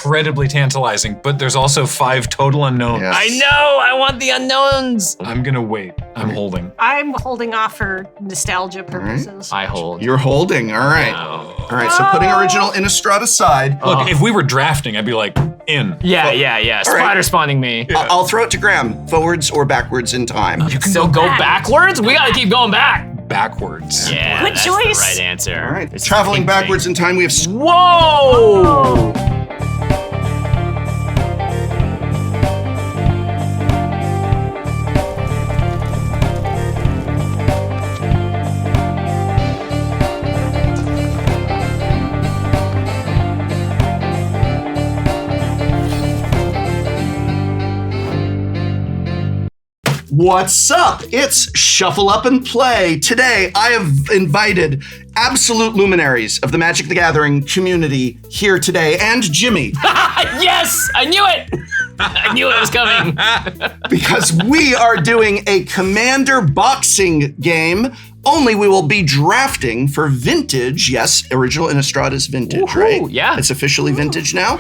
incredibly tantalizing, but there's also 5 total unknowns. Yes. I know. I want the unknowns. I'm gonna wait. I'm holding. I'm holding off for nostalgia purposes. I hold. You're holding. All right. Wow. All right. So putting original Innistrad aside, Look, if we were drafting, I'd be like, in. Yeah. Spider spawning me. I'll throw it to Graham. Forwards or backwards in time. You can So go backwards? We gotta keep going back. backwards. Yeah, Good that's choice. the right answer. All right. It's Traveling the pink backwards in time, we have. thing. Whoa! What's up? It's Shuffle Up and Play. Today, I have invited absolute luminaries of the Magic the Gathering community here today, and Jimmy. Yes! I knew it! I knew it was coming. Because we are doing a Commander boxing game, only we will be drafting for vintage. Yes, original Innistrad is vintage, Woohoo, right? yeah. It's officially vintage now.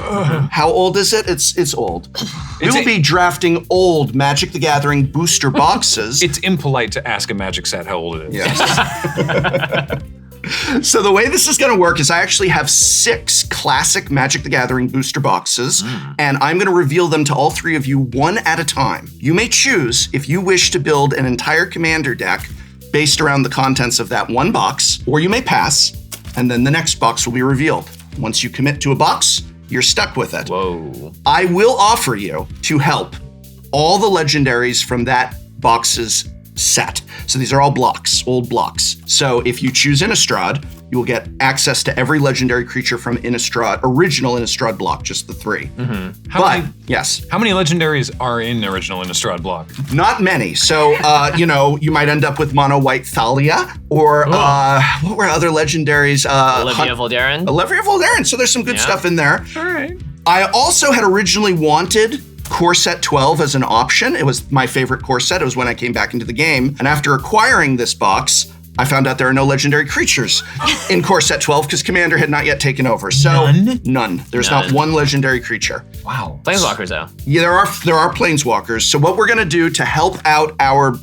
How old is it? It's old. We will be drafting old Magic the Gathering booster boxes. It's impolite to ask a Magic set how old it is. Yes. So the way this is going to work is I actually have 6 classic Magic the Gathering booster boxes, and I'm going to reveal them to all 3 of you one at a time. You may choose if you wish to build an entire Commander deck based around the contents of that one box, or you may pass, and then the next box will be revealed. Once you commit to a box, you're stuck with it. Whoa. I will offer you to help all the legendaries from that box's set. So these are all blocks, old blocks. So if you choose Innistrad, you will get access to every legendary creature from Innistrad, original Innistrad block, just the 3. Yes, How many legendaries are in original Innistrad block? not many. So, you might end up with mono white Thalia, or what were other legendaries? Olivia Voldaren. Olivia Voldaren. So there's some good stuff in there. All right. I also had originally wanted Core Set 12 as an option. It was my favorite core set. It was when I came back into the game. And after acquiring this box, I found out there are no legendary creatures in Core Set 12 because Commander had not yet taken over. So none. There's not one legendary creature. Wow. Planeswalkers, though. Yeah, there are planeswalkers. So what we're gonna do to help out our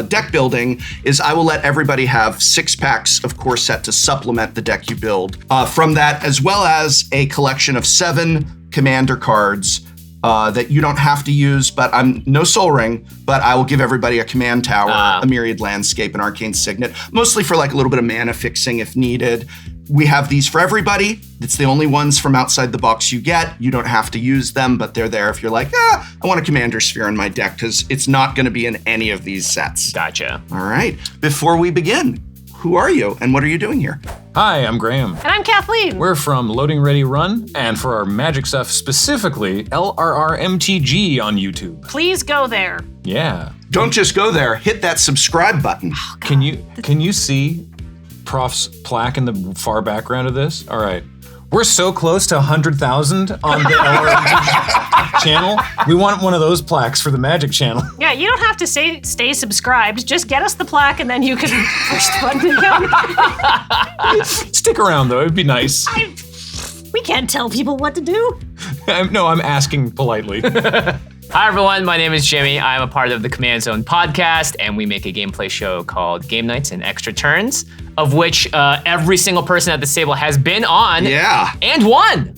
deck building is I will let everybody have 6 packs of core set to supplement the deck you build. From that, as well as a collection of 7 Commander cards that you don't have to use, but I'm no Soul Ring, but I will give everybody a Command Tower, a Myriad Landscape, an Arcane Signet, mostly for like a little bit of mana fixing if needed. We have these for everybody. It's the only ones from outside the box you get. You don't have to use them, but they're there if you're like, I want a Commander Sphere in my deck, because it's not going to be in any of these sets. Gotcha. All right. Before we begin, who are you and what are you doing here? Hi, I'm Graham. And I'm Kathleen. We're from Loading Ready Run, and for our Magic stuff specifically, LRRMTG on YouTube. Please go there. Yeah. Don't just go there. Hit that subscribe button. Can you see Prof's plaque in the far background of this? All right. We're so close to 100,000 on the LRMTG channel. We want one of those plaques for the Magic channel. Yeah, you don't have to stay subscribed. Just get us the plaque and then you can push the button again. Stick around though, it'd be nice. We can't tell people what to do. No, I'm asking politely. Hi, everyone. My name is Jimmy. I'm a part of the Command Zone podcast, and we make a gameplay show called Game Nights and Extra Turns, of which every single person at this table has been on and won.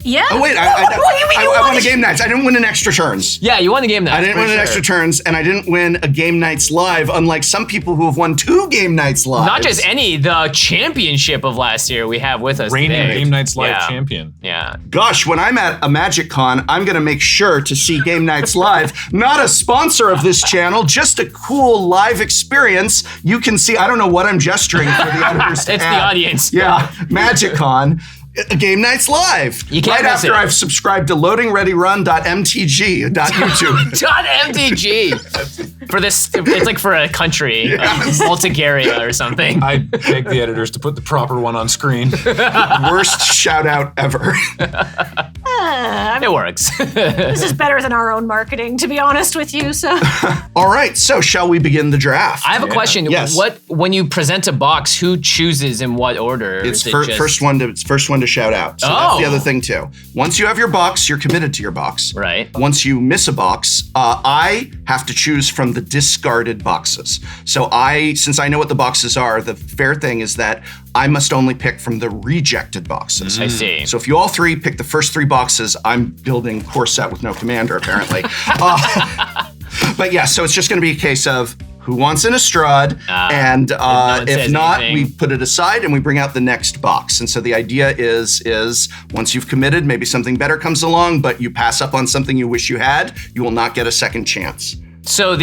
Yeah. Oh wait, I won a Game Nights. I didn't win an Extra Turns. Yeah, you won the Game Nights. I didn't win an Extra Turns, and I didn't win a Game Nights Live, unlike some people who have won 2 Game Nights Live. Not just any, the championship of last year we have with us Reigning today. Game Nights Live champion. Yeah. Gosh, when I'm at a Magic Con, I'm gonna make sure to see Game Nights Live. Not a sponsor of this channel, just a cool live experience. You can see, I don't know what I'm gesturing for the editors to It's add. the audience. Yeah, Magic Con. Game Nights Live. You can't right miss after it. I've subscribed to loadingreadyrun.mtg.youtube. .mtg. For this, it's like for a country, Bulgaria or something. I beg the editors to put the proper one on screen. Worst shout out ever. It works. This is better than our own marketing, to be honest with you. So, All right, so shall we begin the draft? I have a question. Yes. When you present a box, who chooses in what order? It's Is it first one to shout out. So that's the other thing too. Once you have your box, you're committed to your box. Right. Once you miss a box, I have to choose from the discarded boxes. So since I know what the boxes are, the fair thing is that I must only pick from the rejected boxes. I see. So if you all three pick the first three boxes, I'm building core set with no commander, apparently. But yeah, so it's just going to be a case of who wants an Estrade, and if not, we put it aside and we bring out the next box. And so the idea is once you've committed, maybe something better comes along, but you pass up on something you wish you had, you will not get a second chance. So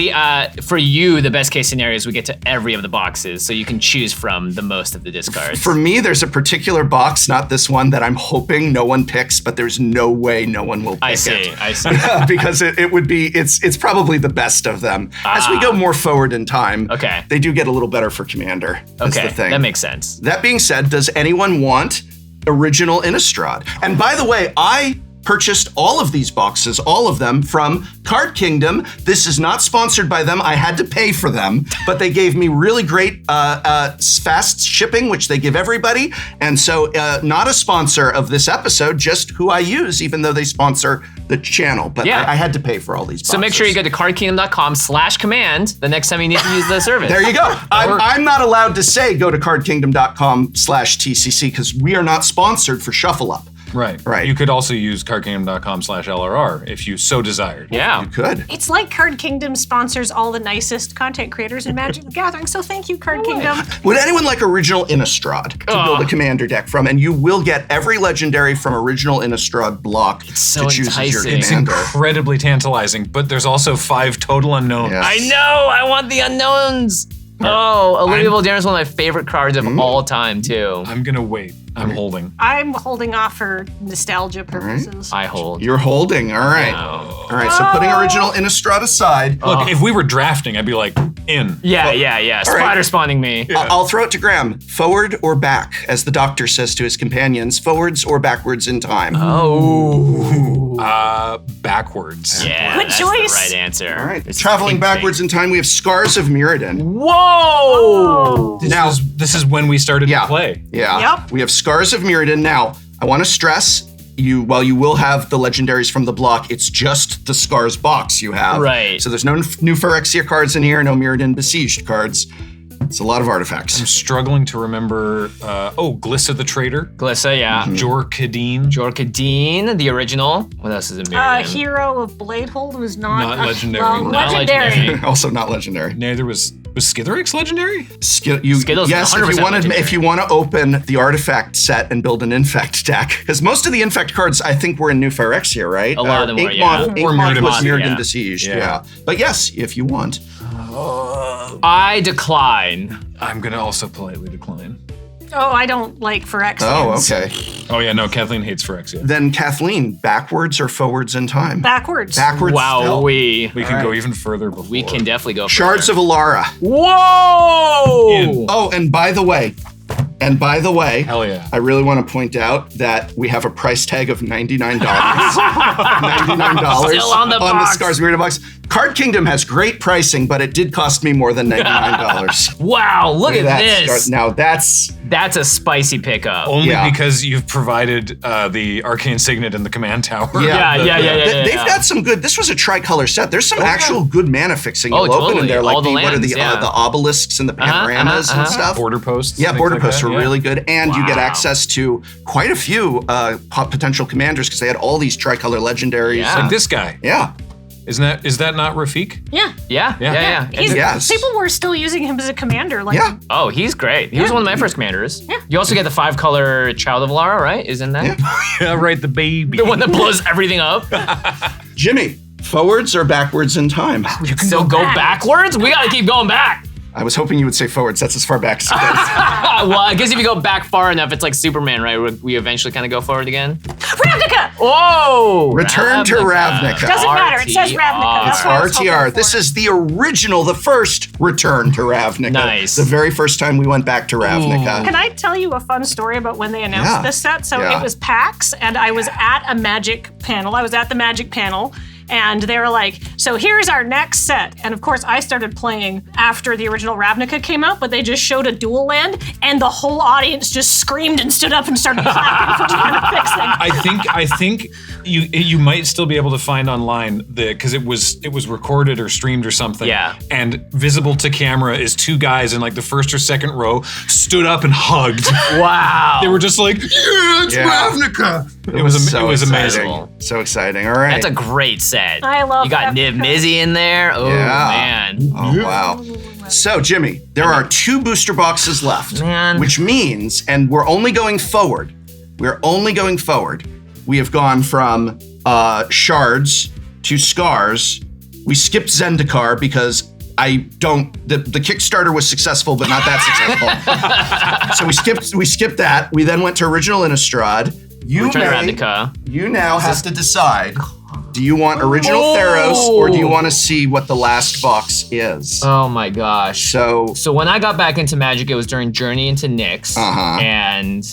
for you, the best case scenario is we get to every of the boxes, so you can choose from the most of the discards. For me, there's a particular box, not this one, that I'm hoping no one picks, but there's no way no one will pick it. I see. Because it's probably the best of them. As we go more forward in time, they do get a little better for commander. That's the thing. That makes sense. That being said, does anyone want original Innistrad? And by the way, I purchased all of these boxes, all of them, from Card Kingdom. This is not sponsored by them. I had to pay for them, but they gave me really great fast shipping, which they give everybody. And so not a sponsor of this episode, just who I use, even though they sponsor the channel. But I had to pay for all these boxes. So make sure you go to cardkingdom.com/command the next time you need to use the service. There you go. I'm not allowed to say go to cardkingdom.com/TCC because we are not sponsored for Shuffle Up. Right. You could also use cardkingdom.com/LRR if you so desired. Yeah. You could. it's like Card Kingdom sponsors all the nicest content creators in Magic the Gathering, so thank you, Card Kingdom. Would anyone like original Innistrad to build a commander deck from? And you will get every legendary from original Innistrad block to choose as your enticing. It's commander. incredibly tantalizing, but there's also 5 total unknowns. Yes. I know. I want the unknowns. Olivia Voldemort is one of my favorite cards of all time, too. I'm gonna wait. I'm holding. I'm holding off for nostalgia purposes. I hold. You're holding. All right. All right. So putting original Innistrad aside. Look, if we were drafting, I'd be like, in. Yeah. Spider spawning me. I'll throw it to Graham. Forward or back, as the doctor says to his companions, forwards or backwards in time. Backwards. Yeah, Good that's choice. the right answer. All right. It's Traveling pink backwards in time, we have Scars of Mirrodin. Whoa! This is when we started to play. Yeah. Yep. We have Scars of Mirrodin. Now, I want to stress, while you will have the legendaries from the block, it's just the Scars box you have. Right. So there's no new Phyrexia cards in here, no Mirrodin Besieged cards. It's a lot of artifacts. I'm struggling to remember. Glissa the Traitor. Glissa, yeah. Jorkadeen. Jorkadeen, the original. What else is in Mirrodin? Hero of Bladehold was not legendary. Not legendary. legendary. Also not legendary. Neither was Skitherix legendary? Skittle's yes, 100% if you want to open the artifact set and build an infect deck, because most of the infect cards I think were in New Phyrexia, right? A lot of them were, Inkmoth was Mirrodin yeah. Besieged, yeah. But yes, if you want. I decline. I'm gonna also politely decline. Oh, I don't like Phyrexians. Oh, okay. Oh yeah, no, Kathleen hates Phyrexia. Then Kathleen, backwards or forwards in time? Backwards. Backwards. Wow, still. We can go even further before. We can definitely go Shards further. of Alara. Whoa! Oh, and by the way, hell yeah. I really want to point out that we have a price tag of $99. $99 Still on the box. Scars of Mirrodin box. Card Kingdom has great pricing, but it did cost me more than $99. Wow, look at this. Now that's a spicy pickup. Only because you've provided the Arcane Signet and the Command Tower. Yeah. They've got some good. This was a tricolor set. There's some actual good mana fixing you'll open in there, like all the lands, the obelisks and the panoramas and stuff. Border posts. Yeah, border posts like were really good, and you get access to quite a few potential commanders because they had all these tricolor legendaries. Yeah. Like this guy. Yeah. Is that not Rafik? Yeah. Yeah. Yes. People were still using him as a commander. Like, Yeah. Oh, he's great. He was one of my first commanders. Yeah. You also get the 5-color Child of Alara, right? Isn't that? Yeah, right, the baby. The one that blows everything up. Jimmy, forwards or backwards in time? You can still go backwards? We gotta keep going back. I was hoping you would say forwards. That's as far back as it goes. Well, I guess if you go back far enough, it's like Superman, right? We eventually kind of go forward again. Ravnica! Whoa! Return to Ravnica. Doesn't matter. It says Ravnica. That's what I was hoping RTR. for. This is the original, the first Return to Ravnica. Nice. The very first time we went back to Ravnica. Can I tell you a fun story about when they announced this set? So it was PAX, and I was at a Magic panel. I was at the Magic panel, and they were like, so here's our next set. And of course, I started playing after the original Ravnica came out, but they just showed a dual land, and the whole audience just screamed and stood up and started clapping for trying to fix things. I think you might still be able to find online because it was recorded or streamed or something. Yeah. And visible to camera is two guys in like the first or second row stood up and hugged. Wow. They were just like, yeah, it's Ravnica. It was amazing. So exciting. All right. That's a great set. I love You got Niv Mizzy in there. Oh, man. Oh, wow. So, Jimmy, there are 2 booster boxes left, Man. which means, and we're only going forward. We have gone from shards to scars. We skipped Zendikar because the Kickstarter was successful, but not that successful. So we skipped that. We then went to original Innistrad. You now have to decide. Do you want original Theros, or do you want to see what the last box is? Oh my gosh. So when I got back into Magic, it was during Journey into Nyx, and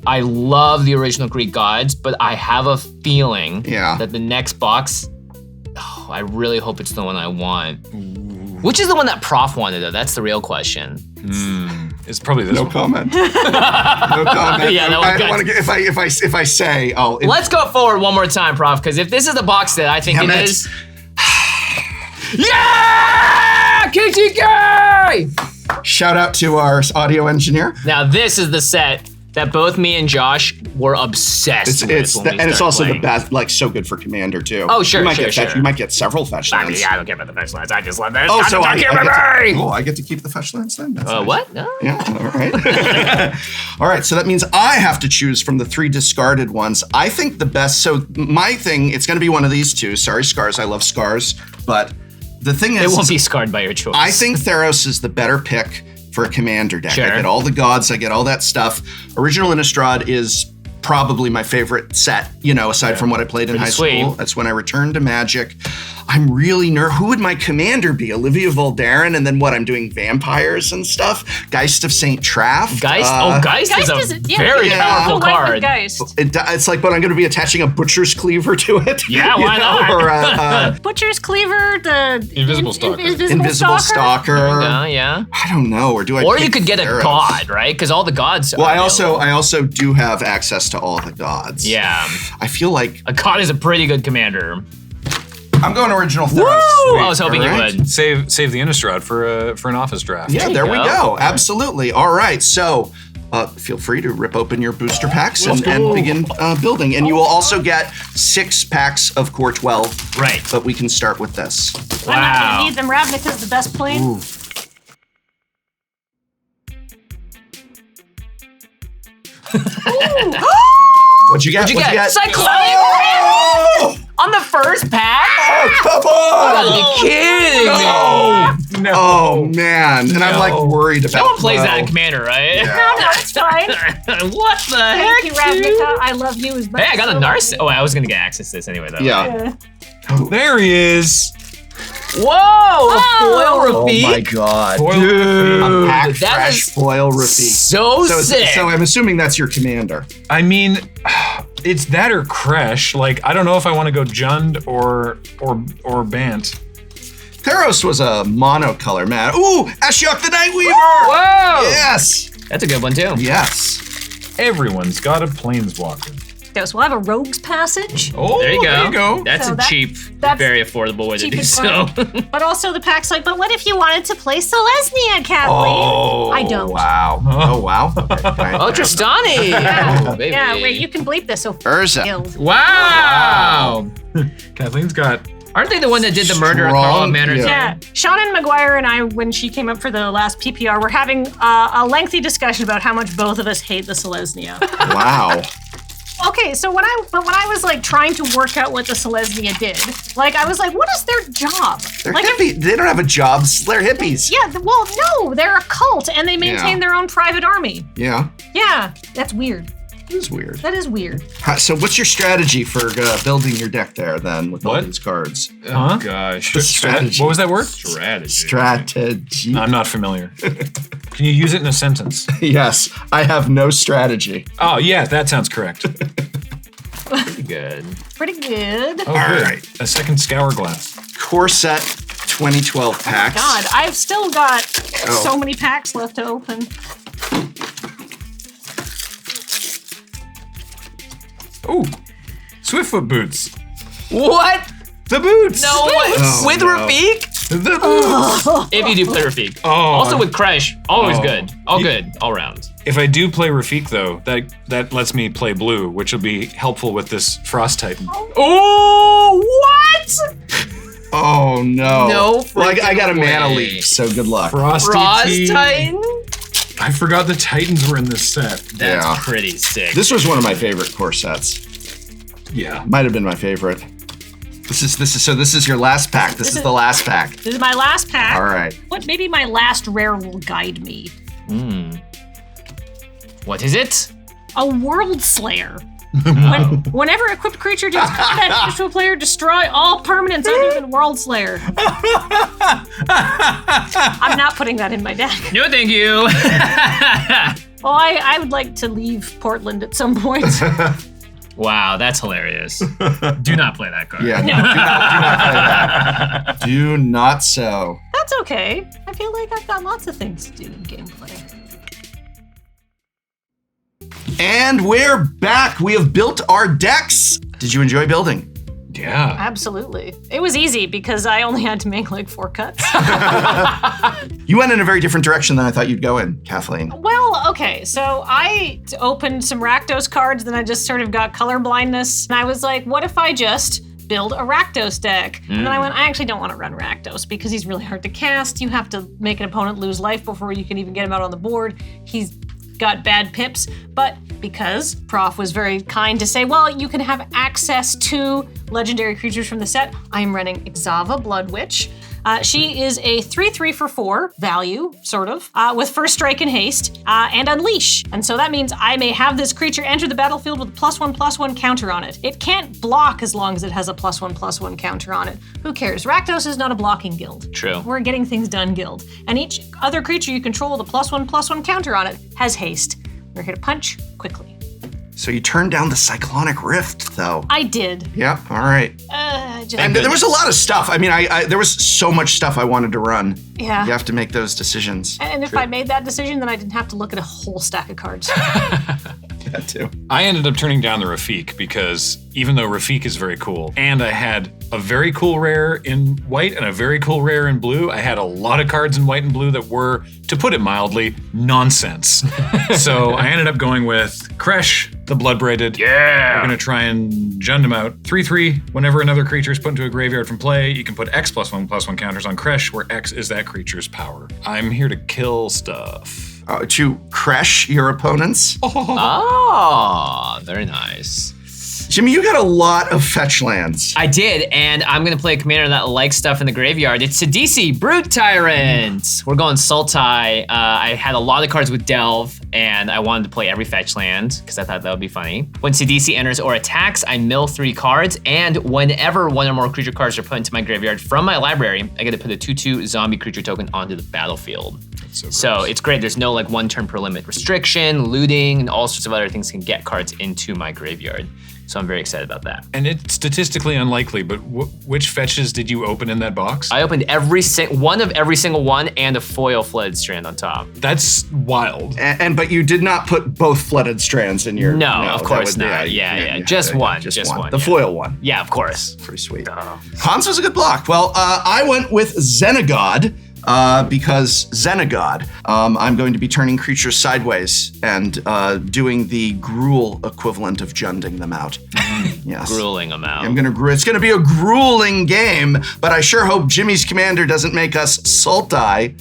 I love the original Greek gods, but I have a feeling that the next box, I really hope it's the one I want. Which is the one that Prof wanted, though? That's the real question. It's probably this one. Comment. No comment. Yeah, I don't want to get, if I say, Let's go forward one more time, Prof, because if this is the box that I think it is. Yeah! KTK! Shout out to our audio engineer. Now, this is the set that both me and Josh were obsessed with. It's also the best, like so good for Commander too. Oh, sure, You might get several fetch lands. I don't care about the fetch lands. I just love that. Oh, so I get to keep the fetch lands then? That's nice. What? No. Yeah, all right. All right, so that means I have to choose from the 3 discarded ones. I think the best, so my thing, it's gonna be one of these 2. Sorry, Scars, I love Scars, but the thing is— It won't be scarred by your choice. I think Theros is the better pick for a Commander deck. Sure. I get all the gods, I get all that stuff. Original Innistrad is probably my favorite set, aside from what I played in high school. That's when I returned to Magic. I'm really nervous. Who would my commander be? Olivia Voldaren, and then what? I'm doing vampires and stuff. Geist of Saint Traff. Geist is a very powerful card. Geist. It's like, but I'm going to be attaching a Butcher's Cleaver to it. Yeah, why not? Or Butcher's Cleaver, the Invisible Stalker. Invisible Stalker. Yeah. I don't know. Or you could get a god, right? Because all the gods. Well, I also do have access to all the gods. Yeah. I feel like a god is a pretty good commander. I'm going original Theros. I was hoping you would. Save the Innistrad for an office draft. Yeah, there we go. Absolutely. All right. So feel free to rip open your booster packs and begin building. And you will also get 6 packs of Core 12. Right. But we can start with this. I'm not going to need them. Ravnica's the best plane. Ooh. What'd you get? Cyclone! Oh! On the first pack? Oh, come on! You gotta be kidding me. No. Oh, man. And I'm like worried about No one plays that in Commander, right? Yeah. No, it's fine. What the heck? Thank you, Ravnica. I love you as much. Hey, I got a Narcissus. Oh, I was gonna get access to this anyway, though. Yeah. There he is. Whoa! A foil Rafik. Oh my god. Dude, A pack that fresh is foil Rafik. So sick. So I'm assuming that's your commander. I mean, it's that or Kresh. Like, I don't know if I want to go Jund or Bant. Theros was a monocolor, man. Ooh, Ashiok the Nightweaver! Whoa! Yes! That's a good one, too. Yes. Everyone's got a planeswalker. So we'll have a Rogue's Passage. Oh, there you go. That's So a cheap, very affordable way to do so. But also the pack's like, but what if you wanted to play Selesnya, Kathleen? Oh, I don't. Wow. Oh, wow. Okay. Oh, Tristani. Yeah. Oh, baby. Yeah, wait, you can bleep this. So Urza. Wow. Kathleen's got... Aren't they the one that did the murder of Carl Manor? Yeah. Shannon McGuire and I, when she came up for the last PPR, were having a lengthy discussion about how much both of us hate the Selesnya. Wow. Okay, so when I was like trying to work out what the Selesnya did, like I was like, what is their job? They're like hippie. They don't have a job. They're hippies. Yeah, well, no, they're a cult and they maintain their own private army. Yeah. Yeah, that's weird. It is weird. That is weird. So what's your strategy for building your deck there then with all these cards? Huh? Gosh. Strategy. What was that word? Strategy. I'm not familiar. Can you use it in a sentence? Yes, I have no strategy. Oh, yeah, that sounds correct. Pretty good. Pretty good. Oh, All good. right. A second scour glass. Core set 2012 packs. God, I've still got so many packs left to open. Ooh, Swiftfoot boots. What? The boots. No way. With Rafik? The boots. If you do play Rafik. Oh. Also with Crash, always good. All You- good, all round. If I do play Rafik, though, that lets me play blue, which will be helpful with this Frost Titan. Oh, what? Oh no. No Well, I got a freaking mana way. leaf, so good luck. Frosty Frost T. Titan? I forgot the Titans were in this set. That's Yeah. pretty sick. This was one of my favorite core sets. Yeah. Might have been my favorite. This is your last pack. This is the last pack. This is my last pack. All right. What? Maybe my last rare will guide me. What is it? A World Slayer. Whenever equipped creature deals combat damage to a player, destroy all permanents other than World Slayer. I'm not putting that in my deck. No, thank you. Well, I would like to leave Portland at some point. Wow, that's hilarious. Do not play that card. Yeah. No, do not play that. Do not so. That's okay. I feel like I've got lots of things to do in gameplay. And we're back. We have built our decks. Did you enjoy building? Yeah. Absolutely. It was easy because I only had to make like 4 cuts. You went in a very different direction than I thought you'd go in, Kathleen. Well, okay, so I opened some Rakdos cards, then I just sort of got color blindness, and I was like, what if I just build a Rakdos deck? And then I went, I actually don't want to run Rakdos because he's really hard to cast. You have to make an opponent lose life before you can even get him out on the board. He's got bad pips, but because Prof was very kind to say, well, you can have access to legendary creatures from the set, I'm running Ixava Blood Witch. She is a 3/3 for 4 value, sort of, with First Strike and Haste, and Unleash. And so that means I may have this creature enter the battlefield with a +1/+1 counter on it. It can't block as long as it has a +1/+1 counter on it. Who cares? Rakdos is not a blocking guild. True. We're a getting things done guild. And each other creature you control with a +1/+1 counter on it has haste. We're here to punch quickly. So you turned down the Cyclonic Rift, though. I did. Yep, all right. And there was a lot of stuff. I mean, there was so much stuff I wanted to run. Yeah. You have to make those decisions. And if I made that decision, then I didn't have to look at a whole stack of cards. That too. I ended up turning down the Rafik because even though Rafik is very cool, and I had a very cool rare in white and a very cool rare in blue, I had a lot of cards in white and blue that were, to put it mildly, nonsense. So I ended up going with Kresh, the Bloodbraided. Yeah. We're gonna try and jund him out. 3/3, whenever another creature is put into a graveyard from play, you can put X +1/+1 counters on Kresh, where X is that creature's power. I'm here to kill stuff. To crash your opponents. Oh, very nice. Jimmy, you got a lot of fetch lands. I did, and I'm gonna play a commander that likes stuff in the graveyard. It's Sidisi, Brute Tyrant. We're going Sultai. I had a lot of cards with Delve, and I wanted to play every fetch land because I thought that would be funny. When Sidisi enters or attacks, I mill 3 cards, and whenever one or more creature cards are put into my graveyard from my library, I get to put a 2/2 zombie creature token onto the battlefield. So it's great. There's no like 1 turn per limit restriction, looting, and all sorts of other things can get cards into my graveyard. So I'm very excited about that. And it's statistically unlikely, but which fetches did you open in that box? I opened one of every single one and a foil flooded strand on top. That's wild. But you did not put both flooded strands in your. No, of that course would- not. Yeah. Just one. The foil one. Yeah, of course. Pretty sweet. Hans was a good block. Well, I went with Xenagod. Because Xenagod, I'm going to be turning creatures sideways and doing the gruel equivalent of junding them out. Yes. Grueling them out. It's gonna be a grueling game, but I sure hope Jimmy's commander doesn't make us Sultai.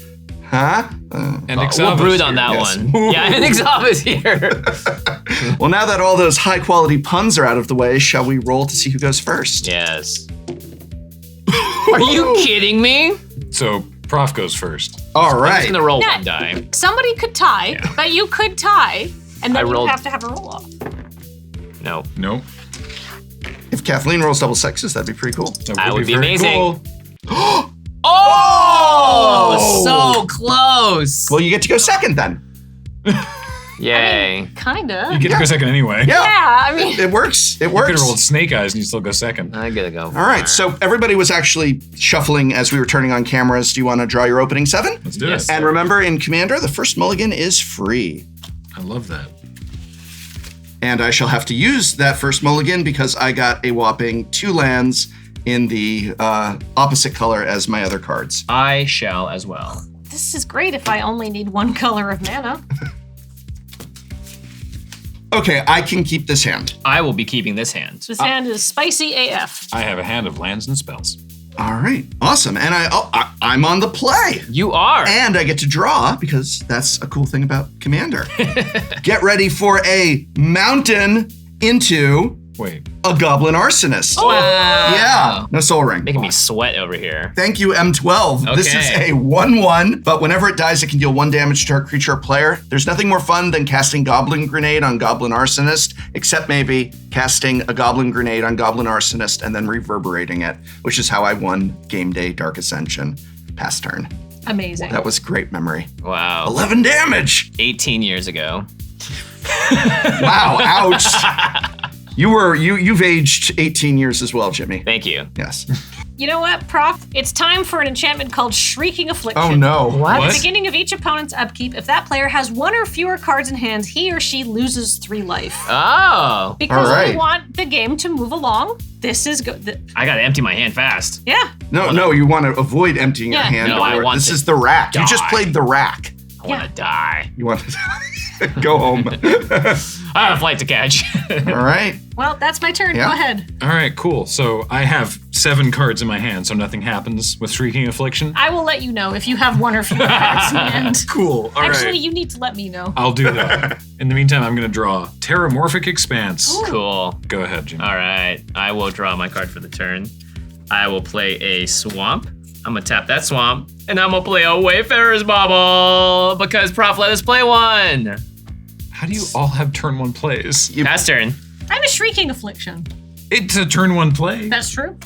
Huh? And we'll Ixava's brood on here. that Yes. one. Yeah, and Ixava's here. Well, now that all those high quality puns are out of the way, shall we roll to see who goes first? Yes. Are you kidding me? So Prof goes first. All I'm right. just gonna roll Yeah. one die. Somebody could tie, but you could tie, and I then you rolled- have to have a roll off. No. Nope. If Kathleen rolls double sixes, that'd be pretty cool. That would be very amazing. cool. Oh, so close. Well, you get to go second then. Yay. Kinda. You get to go second anyway. Yeah. I mean, It works. It You could have works. rolled snake eyes and you still go second. I gotta go. All right. So everybody was actually shuffling as we were turning on cameras. Do you want to draw your opening 7? Let's do Yes. it. And remember, in Commander, the first mulligan is free. I love that. And I shall have to use that first mulligan because I got a whopping 2 lands in the opposite color as my other cards. I shall as well. this is great if I only need one color of mana. Okay, I can keep this hand. I will be keeping this hand. This hand is spicy AF. I have a hand of lands and spells. All right, awesome. And I'm on the play. You are. And I get to draw because that's a cool thing about Commander. Get ready for a mountain into Wait. a Goblin Arsonist. Wow. Yeah, no soul ring. Making me sweat over here. Thank you, M12. This is Okay. a 1/1, but whenever it dies, it can deal 1 damage to our creature or player. There's nothing more fun than casting Goblin Grenade on Goblin Arsonist, except maybe casting a Goblin Grenade on Goblin Arsonist and then reverberating it, which is how I won Game Day Dark Ascension past turn. Amazing. That was great memory. Wow. 11 damage. 18 years ago. Wow, ouch. You've aged 18 years as well, Jimmy. Thank you. Yes. You know what, Prof? It's time for an enchantment called Shrieking Affliction. Oh no. What? At the beginning of each opponent's upkeep, if that player has 1 or fewer cards in hand, he or she loses 3 life. Oh. Because all right. we want the game to move along, this is good. I gotta empty my hand fast. Yeah. No, you want to avoid emptying your Yeah. hand. No, I want this to is the rack. You just die. played the rack. I wanna die. You want to go home. I have a flight to catch. All right. Well, that's my turn. Yeah. Go ahead. All right, cool. So I have 7 cards in my hand, so nothing happens with Shrieking Affliction. I will let you know if you have 1 or fewer cards in hand. Cool. All right. Actually, you need to let me know. I'll do that. In the meantime, I'm going to draw Terramorphic Expanse. Cool. Go ahead, Jimmy. All right. I will draw my card for the turn. I will play a swamp. I'm gonna tap that swamp, and I'm gonna play a Wayfarer's Bauble because Prof let us play one. How do you all have turn 1 plays? Pass turn. I'm a Shrieking Affliction. It's a turn 1 play. That's true.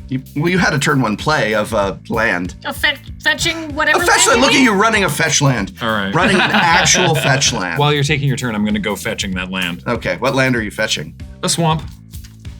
You had a turn 1 play of land. A fetching whatever. A fetch land. land Look you at need. you running a fetch land. All right. Running an actual fetch land. While you're taking your turn, I'm going to go fetching that land. Okay, what land are you fetching? A swamp.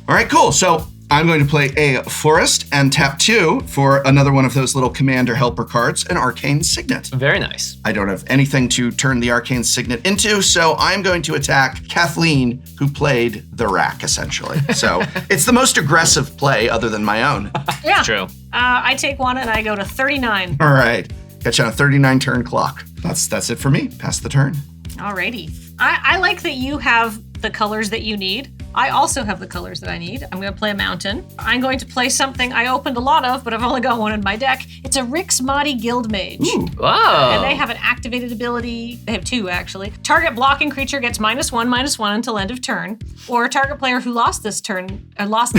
All right, cool. So I'm going to play a forest and tap 2 for another one of those little commander helper cards, an Arcane Signet. Very nice. I don't have anything to turn the Arcane Signet into, so I'm going to attack Kathleen, who played the rack, essentially. So it's the most aggressive play other than my own. Yeah. True. I take 1 and I go to 39. All right, got you on a 39 turn clock. That's it for me. Pass the turn. Alrighty. I like that you have the colors that you need. I also have the colors that I need. I'm going to play a mountain. I'm going to play something I opened a lot of, but I've only got 1 in my deck. It's a Rix Mahdi Guildmage. Ooh. Whoa. And they have an activated ability. They have 2, actually. Target blocking creature gets -1/-1 until end of turn. Or target player who lost this turn, lost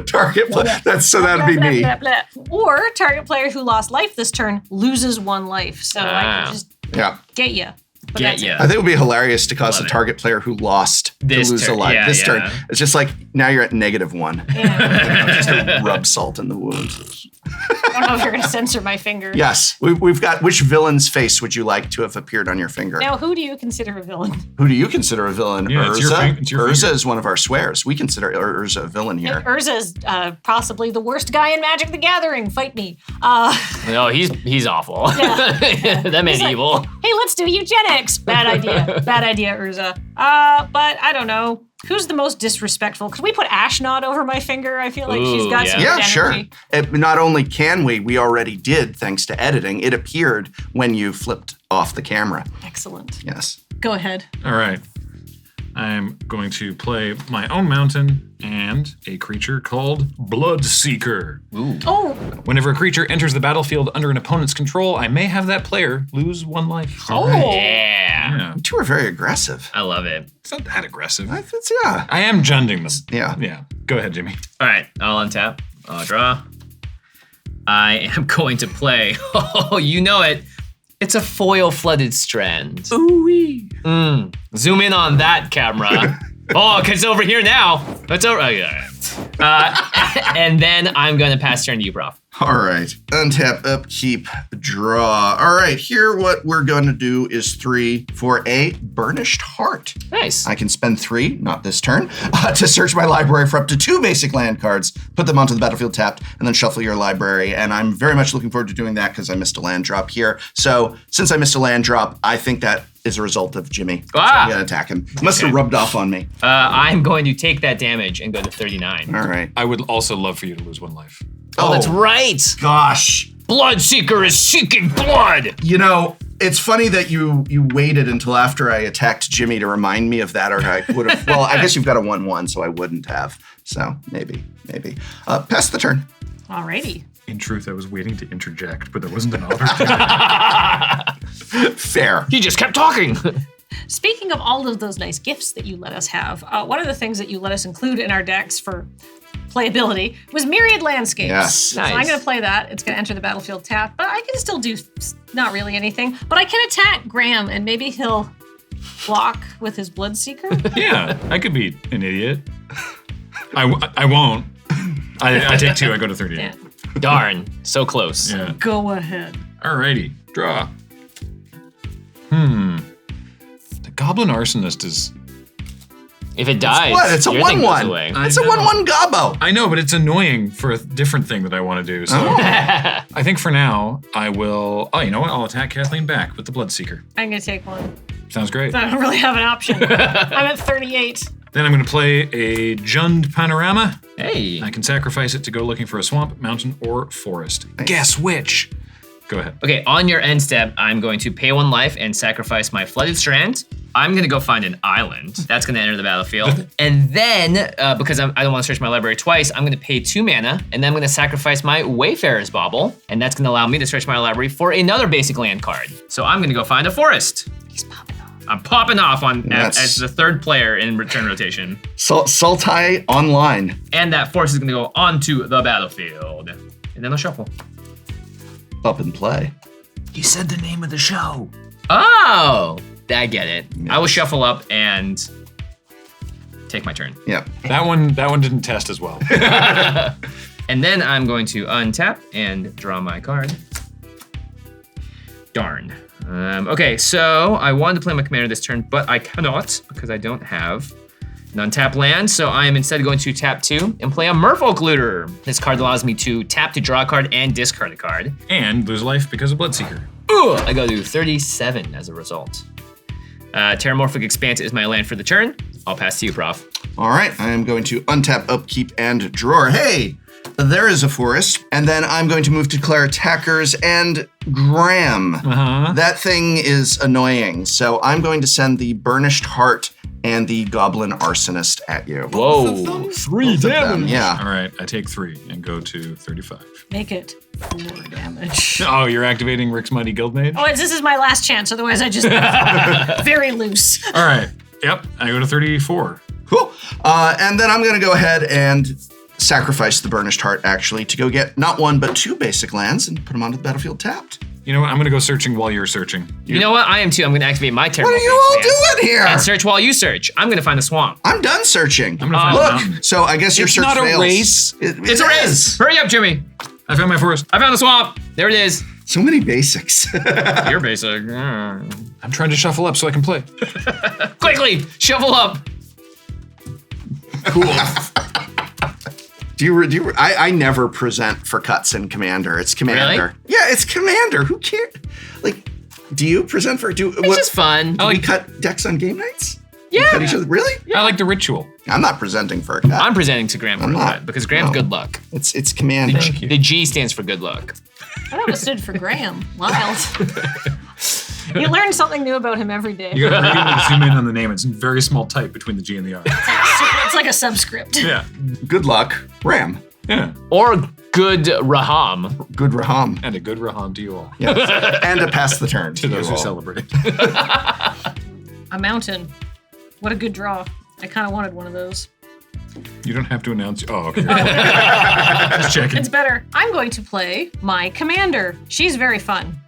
Target play. That'd be me. Or target player who lost life this turn loses 1 life. So I can just Yeah. get you. Get ya. I think it would be hilarious to cause Love a it. target player who lost This to lose turn. a life. Yeah, this yeah. turn. It's just like now you're at -1. Yeah. Just to rub salt in the wound. I don't know if you're going to censor my finger. Yes, we've got. Which villain's face would you like to have appeared on your finger? Now, who do you consider a villain? Who do you consider a villain? Yeah, it's your Urza. it's your Urza finger. is one of our swears. We consider Urza a villain here. Urza is possibly the worst guy in Magic the Gathering. Fight me. No, he's awful. Yeah. That man's like, evil. Hey, let's do eugenics. Bad idea. Bad idea, Urza. But I don't know. Who's the most disrespectful? Could we put Ashnod over my finger? I feel like she's Ooh, got yeah. some Yeah, good sure. energy. Not only can we already did thanks to editing. It appeared when you flipped off the camera. Excellent. Yes. Go ahead. All right. I'm going to play my own mountain and a creature called Bloodseeker. Oh, Whenever a creature enters the battlefield under an opponent's control, I may have that player lose 1 life. Yeah. Yeah. You two are very aggressive. I love it. It's not that aggressive. Yeah. I am junding them. Yeah. Yeah. Go ahead, Jimmy. All right, I'll untap. I'll draw. I am going to play. Oh, you know it. It's a foil flooded strand. Ooh-wee. Zoom in on that camera. Oh, cause it's over here now. It's over. Oh, yeah. And then I'm gonna pass turn to you, Prof. All right. Untap, upkeep, draw. All right. Here, what we're going to do is 3 for a burnished heart. Nice. I can spend 3, not this turn, to search my library for up to 2 basic land cards, put them onto the battlefield tapped, and then shuffle your library. And I'm very much looking forward to doing that because I missed a land drop here. So since I missed a land drop, I think that is a result of Jimmy. So I'm going to attack him. Must have rubbed off on me. I'm going to take that damage and go to 39. All right. I would also love for you to lose 1 life. Oh, that's right. Gosh. Bloodseeker is seeking blood. You know, it's funny that you waited until after I attacked Jimmy to remind me of that, or I would have. Well, I guess you've got a 1/1, so I wouldn't have. So maybe. Pass the turn. Alrighty. In truth, I was waiting to interject, but there wasn't an opportunity. Fair. He just kept talking. Speaking of all of those nice gifts that you let us have, one of the things that you let us include in our decks for playability was Myriad Landscapes. Yes. Nice. So I'm going to play that. It's going to enter the battlefield tapped, but I can still do not really anything. But I can attack Graham, and maybe he'll block with his Bloodseeker. Yeah, I could be an idiot. I won't. I take 2. I go to 38. Yeah. Darn, so close. Yeah. Go ahead. Alrighty, draw. The Goblin Arsonist is... If it dies, What? It's a your thing goes 1/1. away. It's a 1/1 gobbo. I know, but it's annoying for a different thing that I want to do. So I think for now, I will... Oh, you know what? I'll attack Kathleen back with the Bloodseeker. I'm going to take 1. Sounds great. I don't really have an option. I'm at 38. Then I'm going to play a Jund Panorama. Hey. I can sacrifice it to go looking for a swamp, mountain, or forest. Guess which? Go ahead. Okay, on your end step, I'm going to pay 1 life and sacrifice my Flooded Strand. I'm gonna go find an island. That's gonna enter the battlefield. And then, because I don't wanna search my library twice, I'm gonna pay 2 mana, and then I'm gonna sacrifice my Wayfarer's Bauble, and that's gonna allow me to search my library for another basic land card. So I'm gonna go find a forest. He's popping off. I'm popping off as the 3rd player in return rotation. Sultai online. And that forest is gonna go onto the battlefield. And then I'll shuffle. Up and play. He said the name of the show. Oh, I get it. Yes. I will shuffle up and take my turn. Yep. That one didn't test as well. And then I'm going to untap and draw my card. Darn. Okay, so I wanted to play my commander this turn, but I cannot because I don't have an untapped land. So I am instead going to tap 2 and play a Merfolk Looter. This card allows me to tap to draw a card and discard a card. And lose life because of Bloodseeker. Ooh, I go to 37 as a result. Terramorphic Expanse is my land for the turn. I'll pass to you, Prof. All right, I am going to untap, upkeep, and drawer. Hey, there is a forest. And then I'm going to move to declare attackers and Graham. That thing is annoying. So I'm going to send the Burnished Heart and the Goblin Arsonist at you. Whoa, 3 damage. Yeah. All right, I take 3 and go to 35. Make it 4 damage. Oh, you're activating Rick's Mighty Guildmage? Oh, this is my last chance. Otherwise, I just very loose. All right. Yep, I go to 34. Cool. And then I'm going to go ahead and sacrifice the Burnished Heart, actually, to go get not 1, but 2 basic lands and put them onto the battlefield tapped. You know what? I'm going to go searching while you're searching. You know what? I am too. I'm going to activate my Terramorphic What are you all Expanse doing here? and search while you search. I'm going to find the swamp. I'm done searching. I'm going to find a mountain. Look, so I guess your It's search not a fails. race. It's a race. Hurry up, Jimmy. I found my forest. I found the swamp. There it is. So many basics. You're basic. I'm trying to shuffle up so I can play. Quickly, shovel up. Cool. I never present for cuts in Commander. It's Commander. Really? Yeah, it's Commander. Who cares? Like, do you present for? It's just fun. Do we cut decks on game nights? Yeah. We cut each other? Really? I like the ritual. I'm not presenting for a cut. I'm presenting to Graham for I'm a not. cut because Graham's No. good luck. It's Commander. The G stands for good luck. I thought it stood for Graham. Wild. You learn something new about him every day. You gotta really zoom in on the name. It's in very small type between the G and the R. It's like a subscript. Yeah. Good luck, Ram. Yeah. Or good Raham. Good Raham. And a good Raham to you all. Yes. And to pass the turn To those you who all. celebrate. A mountain. What a good draw. I kind of wanted one of those. You don't have to announce. Oh, okay. Just checking. It's better. I'm going to play my commander. She's very fun.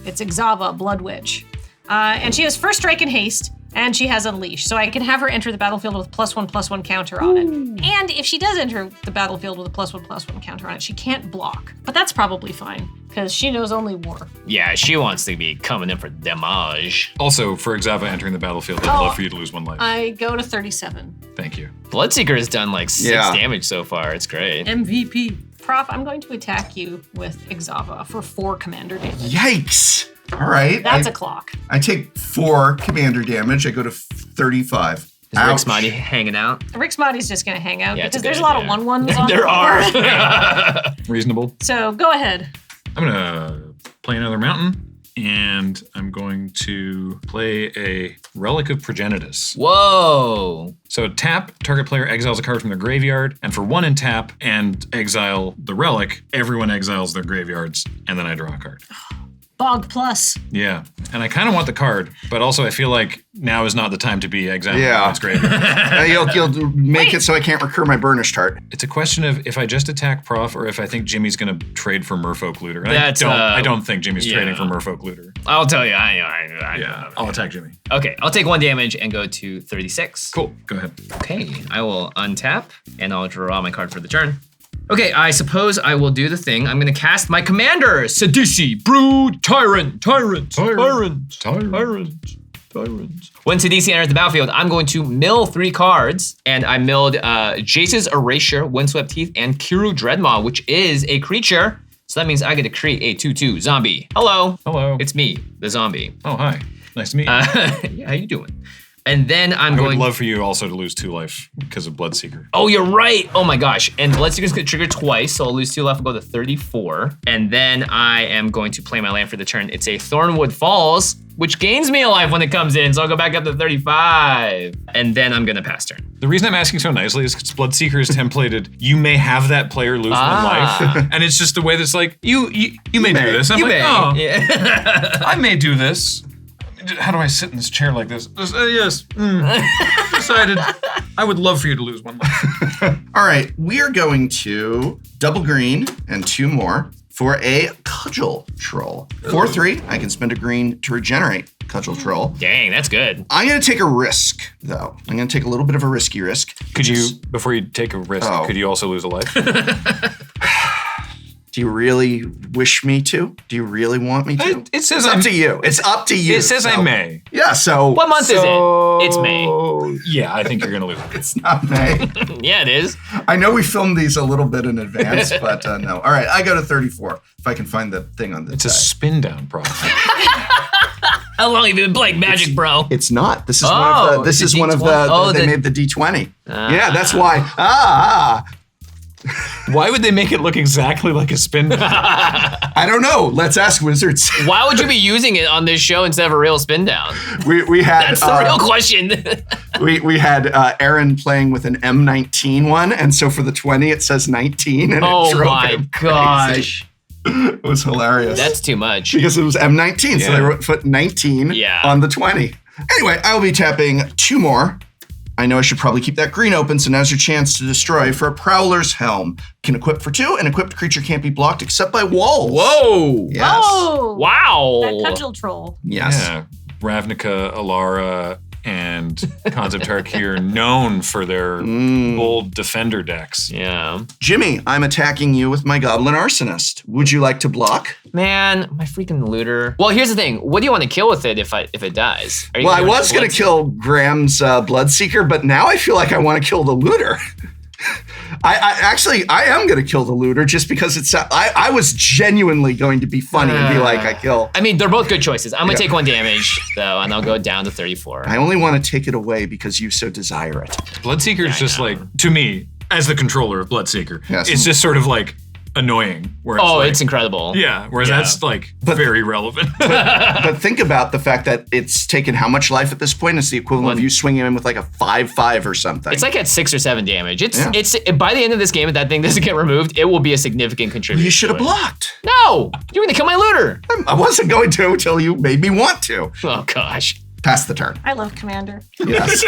It's Exava, Blood Witch. And she has first strike and haste, and she has Unleash. So I can have her enter the battlefield with +1/+1 counter on it. And if she does enter the battlefield with a +1/+1 counter on it, she can't block. But that's probably fine, because she knows only war. Yeah, she wants to be coming in for damage. Also, for Exava entering the battlefield, I'd love for you to lose 1 life. I go to 37. Thank you. Bloodseeker has done like 6 damage so far. It's great. MVP. Prof, I'm going to attack you with Exava for 4 commander damage. Yikes. All right. That's a clock. I take 4 commander damage. I go to 35. Is Rick Smoddy hanging out? Rick Smoddy's just going to hang out because a there's good a lot idea. of 1/1s on There the are. board. Reasonable. So go ahead. I'm going to play another mountain, and I'm going to play a Relic of Progenitus. Whoa. So tap, target player exiles a card from their graveyard, and for 1 in tap and exile the relic, everyone exiles their graveyards, and then I draw a card. Bog plus. Yeah, and I kind of want the card, but also I feel like now is not the time to be exiling its graveyard. You'll make it so I can't recur my Burnished Heart. It's a question of if I just attack Prof or if I think Jimmy's going to trade for Merfolk Looter. And That's, I don't think Jimmy's trading for Merfolk Looter. I'll tell you. I'll attack Jimmy. Okay, I'll take 1 damage and go to 36. Cool, go ahead. Okay, I will untap and I'll draw my card for the turn. Okay, I suppose I will do the thing. I'm gonna cast my commander, Sidisi, Brood, Tyrant. When Sidisi enters the battlefield, I'm going to mill 3 cards, and I milled Jace's Erasure, Windswept Teeth, and Kiru Dreadmaw, which is a creature. So that means I get to create a 2/2 zombie. Hello. Hello. It's me, the zombie. Oh, hi. Nice to meet you. Yeah, how you doing? And then I would love for you also to lose 2 life because of Bloodseeker. Oh, you're right. Oh my gosh. And Bloodseeker's gonna trigger twice, so I'll lose 2 left and go to 34. And then I am going to play my land for the turn. It's a Thornwood Falls, which gains me a life when it comes in, so I'll go back up to 35. And then I'm gonna pass turn. The reason I'm asking so nicely is because Bloodseeker is templated, you may have that player lose 1 life. And it's just the way that's like, you may do this. I'm like, oh, yeah. I may do this. How do I sit in this chair like this? Yes. Decided. I would love for you to lose 1 life. All right, we are going to double green and 2 more for a Cudgel Troll. 4/3, I can spend a green to regenerate Cudgel Troll. Dang, that's good. I'm gonna take a risk, though. I'm gonna take a little bit of a risky risk. Could you, before you take a risk, could you also lose a life? Do you really wish me to? Do you really want me to? It says it's up to you. It's up to you. It says I may. Yeah, so. What month is it? It's May. Yeah, I think you're going to lose. It's not May. Yeah, it is. I know we filmed these a little bit in advance, but no. All right, I go to 34 if I can find the thing on this. It's a spin down problem. How long have you been playing Magic, bro? It's not. This is one of the. They made the D20. Yeah, that's why. Why would they make it look exactly like a spin down? I don't know. Let's ask wizards. Why would you be using it on this show instead of a real spin down? We had that's the real question. we had Aaron playing with an M19 one, and so for the 20 it says 19, and it drove him crazy. It was hilarious. That's too much. Because it was M19, so they wrote put 19 on the 20. Anyway, I will be tapping 2 more. I know I should probably keep that green open, so now's your chance to destroy for a Prowler's Helm. Can equip for 2, and equipped creature can't be blocked except by walls. Whoa! Yes. Oh! Wow! That Cudgel Troll. Yes. Yeah. Ravnica, Alara, and Concept Tarkir known for their bold defender decks. Yeah. Jimmy, I'm attacking you with my Goblin Arsonist. Would you like to block? Man, my freaking looter. Well, here's the thing. What do you want to kill with it if it dies? Well, I was going to kill Graham's Bloodseeker, but now I feel like I want to kill the looter. I am going to kill the looter just because it's. I was genuinely going to be funny and be like, I kill. I mean, they're both good choices. I'm going to take 1 damage, though, and I'll go down to 34. I only want to take it away because you so desire it. Bloodseeker is just like, to me, as the controller of Bloodseeker, it's just sort of like annoying. Where it's incredible. Yeah, whereas that's like very relevant. But think about the fact that it's taken how much life at this point? It's the equivalent of you swinging in with like a 5/5 or something. It's like at 6 or 7 damage. It's by the end of this game, if that thing doesn't get removed, it will be a significant contributor. You should have blocked. No, you were gonna kill my looter. I wasn't going to until you made me want to. Oh gosh. Pass the turn. I love Commander. Yes.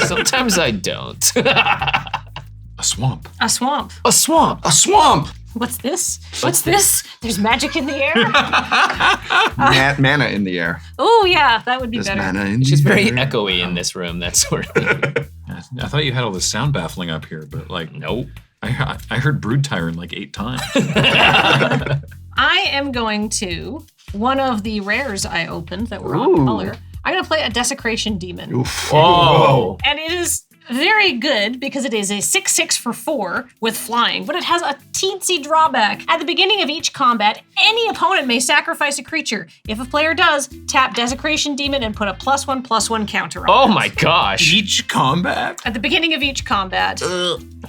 Sometimes I don't. A swamp. A swamp. A swamp. A swamp. What's this? What's this? There's magic in the air. Mana in the air. Oh yeah, that would be There's better. mana in It's just the very air. echoey in this room. That's sort of. I thought you had all this sound baffling up here, but like, Nope. I heard Brood Tyrant like 8 times. I am going to, one of the rares I opened that were on color, I'm going to play a Desecration Demon. Oof. Whoa. And it is very good because it is a 6/6 for 4 with flying, but it has a teensy drawback. At the beginning of each combat, any opponent may sacrifice a creature. If a player does, tap Desecration Demon and put a +1/+1 counter on Oh it. my gosh. Each combat? At the beginning of each combat.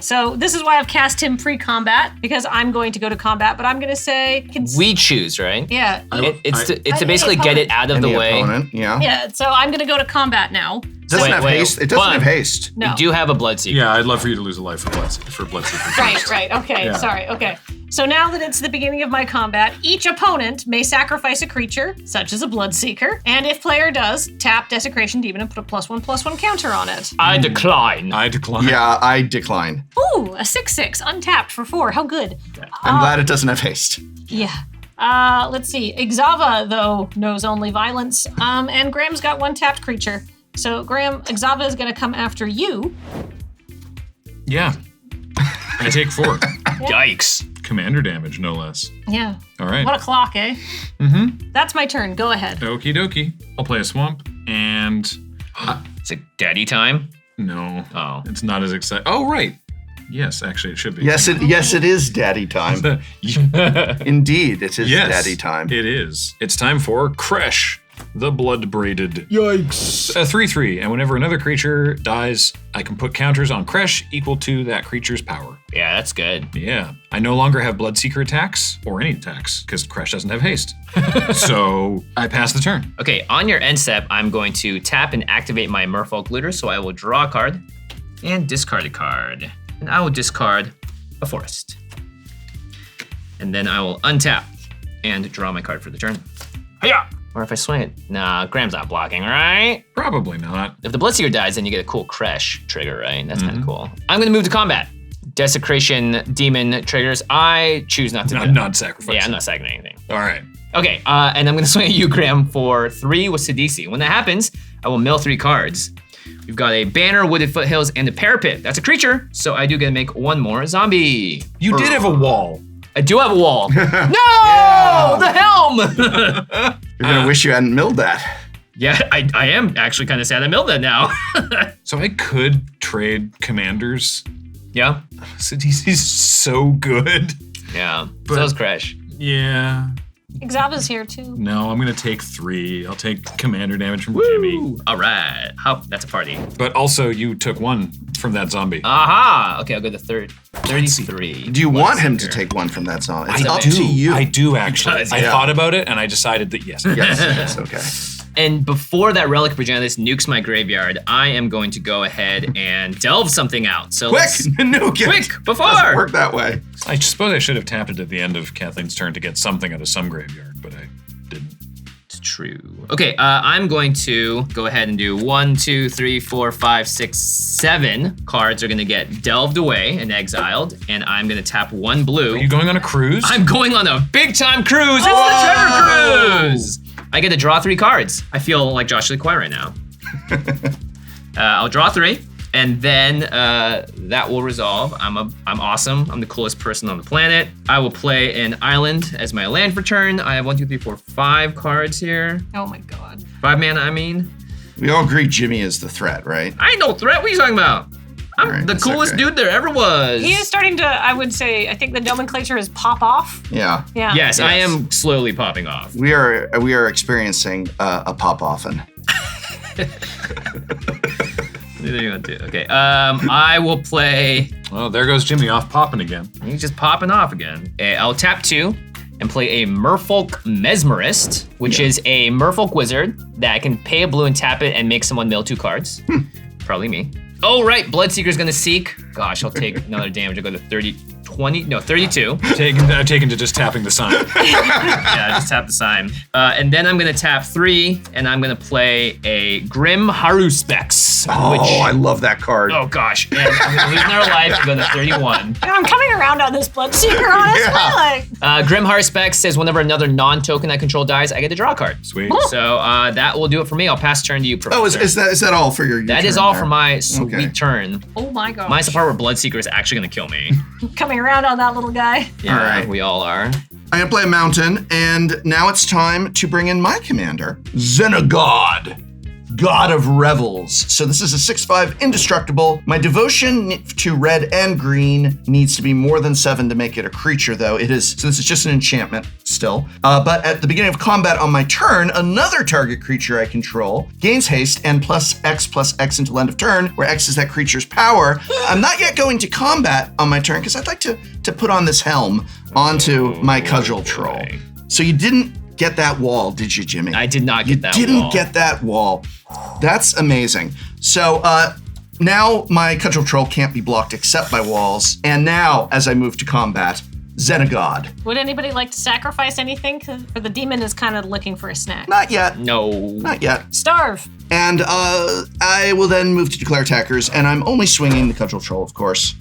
So this is why I've cast him pre-combat, because I'm going to go to combat, but I'm going to say... We choose, right? Yeah. It's to I- basically get it out of the Any way. opponent, yeah. Yeah, so I'm going to go to combat now. Doesn't have Wait, haste. It doesn't but- have haste. No. You do have a Bloodseeker. Yeah, I'd love for you to lose a life for Bloodseeker. Right, okay, Yeah. sorry, okay. So now that it's the beginning of my combat, each opponent may sacrifice a creature, such as a Bloodseeker, and if player does, tap Desecration Demon and put a +1/+1 counter on it. I decline. I decline. Yeah, I decline. Ooh, a 6/6, untapped for 4, how good. I'm glad it doesn't have haste. Yeah. Let's see, Ixava, though, knows only violence, and Graham's got 1 tapped creature. So Graham, Ixava is gonna come after you. Yeah. I take 4. Yikes. Commander damage, no less. Yeah. All right. What a clock, eh? Mm-hmm. That's my turn, go ahead. Okie dokie. I'll play a swamp, and Is it daddy time? no. Oh. It's not as exciting. Oh, right. Yes, actually, it should be. Yes, it is daddy time. Indeed, it is Yes, daddy time. It is. It's time for Kresh, the Blood-Braided. Yikes. A 3/3, and whenever another creature dies, I can put counters on Kresh equal to that creature's power. Yeah, that's good. Yeah. I no longer have Bloodseeker attacks, or any attacks, because Kresh doesn't have haste. So I pass the turn. Okay, on your end step, I'm going to tap and activate my Merfolk Looter, so I will draw a card and discard a card. And I will discard a forest. And then I will untap and draw my card for the turn. Hiya! Or if I swing it, nah, Graham's not blocking, right? Probably not. If the Bloodseeker dies, then you get a cool Kresh trigger, right? That's kind of cool. I'm gonna move to combat. Desecration Demon triggers. I choose not to. Not sacrifice. Yeah, I'm not sacking anything. All right. Okay, and I'm gonna swing at you, Graham, for 3 with Sidisi. When that happens, I will mill 3 cards. We've got a banner, wooded foothills, and a parapet. That's a creature, so I do get to make 1 more zombie. You did have a wall. I do have a wall. No! Yeah. The helm! You're gonna wish you hadn't milled that. Yeah, I am actually kind of sad I milled that now. So I could trade commanders. Yeah? Sidisi's so good. Yeah, But- so is Kresh. Yeah. Ixava's here too. No, I'm going to take 3. I'll take commander damage from Jimmy. All right, that's a party. But also, you took 1 from that zombie. Aha! Okay, I'll go to 33. Do you want him to take 1 from that song? It's I up do. to you. I do, actually. Does, I yeah. thought about it, and I decided that yes. Yes, okay. And before that Relic Progenitus nukes my graveyard, I am going to go ahead and delve something out. So Quick! let's- Nuke it! Quick, before! Doesn't work that way. I suppose I should have tapped it at the end of Kathleen's turn to get something out of some graveyard, but I didn't. It's true. Okay, I'm going to go ahead and do 1, 2, 3, 4, 5, 6, 7 cards are gonna get delved away and exiled, and I'm gonna tap 1 blue. Are you going on a cruise? I'm going on a big time cruise. It's the Trevor Cruise. I get to draw 3 cards. I feel like Josh-TheProxyGuy right now. I'll draw 3, and then that will resolve. I'm awesome. I'm the coolest person on the planet. I will play an island as my land for turn. I have 1, 2, 3, 4, 5 cards here. Oh my god. 5 mana, I mean. We all agree Jimmy is the threat, right? I ain't no threat. What are you talking about? I'm Alright, the that's coolest okay. dude there ever was. He is starting to, I would say, I think the nomenclature is pop off. Yeah. Yeah. Yes, I Yes. am slowly popping off. We are experiencing a pop-offen. What are you gonna do? Okay, I will play. Well, there goes Jimmy off popping again. He's just popping off again. I'll tap 2 and play a Merfolk Mesmerist, which is a Merfolk wizard that can pay a blue and tap it and make someone mill 2 cards. Probably me. Oh, right, Bloodseeker's gonna seek. Gosh, I'll take another damage. I'll go to 32. I've taken to just tapping the sign. Yeah, just tap the sign. And then I'm gonna tap 3, and I'm gonna play a Grim Haruspex. I love that card. Oh gosh, and I'm gonna lose another life to go to 31. I'm coming around on this Bloodseeker, honestly. Grim Haruspex says whenever another non-token I control dies, I get to draw a card. Sweet. So that will do it for me. I'll pass turn to you, Professor. Oh, is that all for your That turn is all there? for my sweet turn. Oh my gosh. Mine's the part where Bloodseeker is actually gonna kill me. Coming around on that little guy. Yeah, All right. we all are. I'm gonna play a mountain, and now it's time to bring in my commander, Xenagod, God of Revels. So this is a 6/5 indestructible. My devotion to red and green needs to be more than 7 to make it a creature, though. So this is just an enchantment still. But at the beginning of combat on my turn, another target creature I control gains haste and +X until end of turn, where X is that creature's power. I'm not yet going to combat on my turn because I'd like to put on this helm onto my cudgel troll. So you didn't get that wall, did you, Jimmy? I did not get that wall. You didn't get that wall. That's amazing. So now my cudgel troll can't be blocked except by walls. And now, as I move to combat, Xenagod. Would anybody like to sacrifice anything? Or the demon is kind of looking for a snack. Not yet. No. Not yet. Starve. And I will then move to declare attackers, and I'm only swinging the cudgel troll, of course,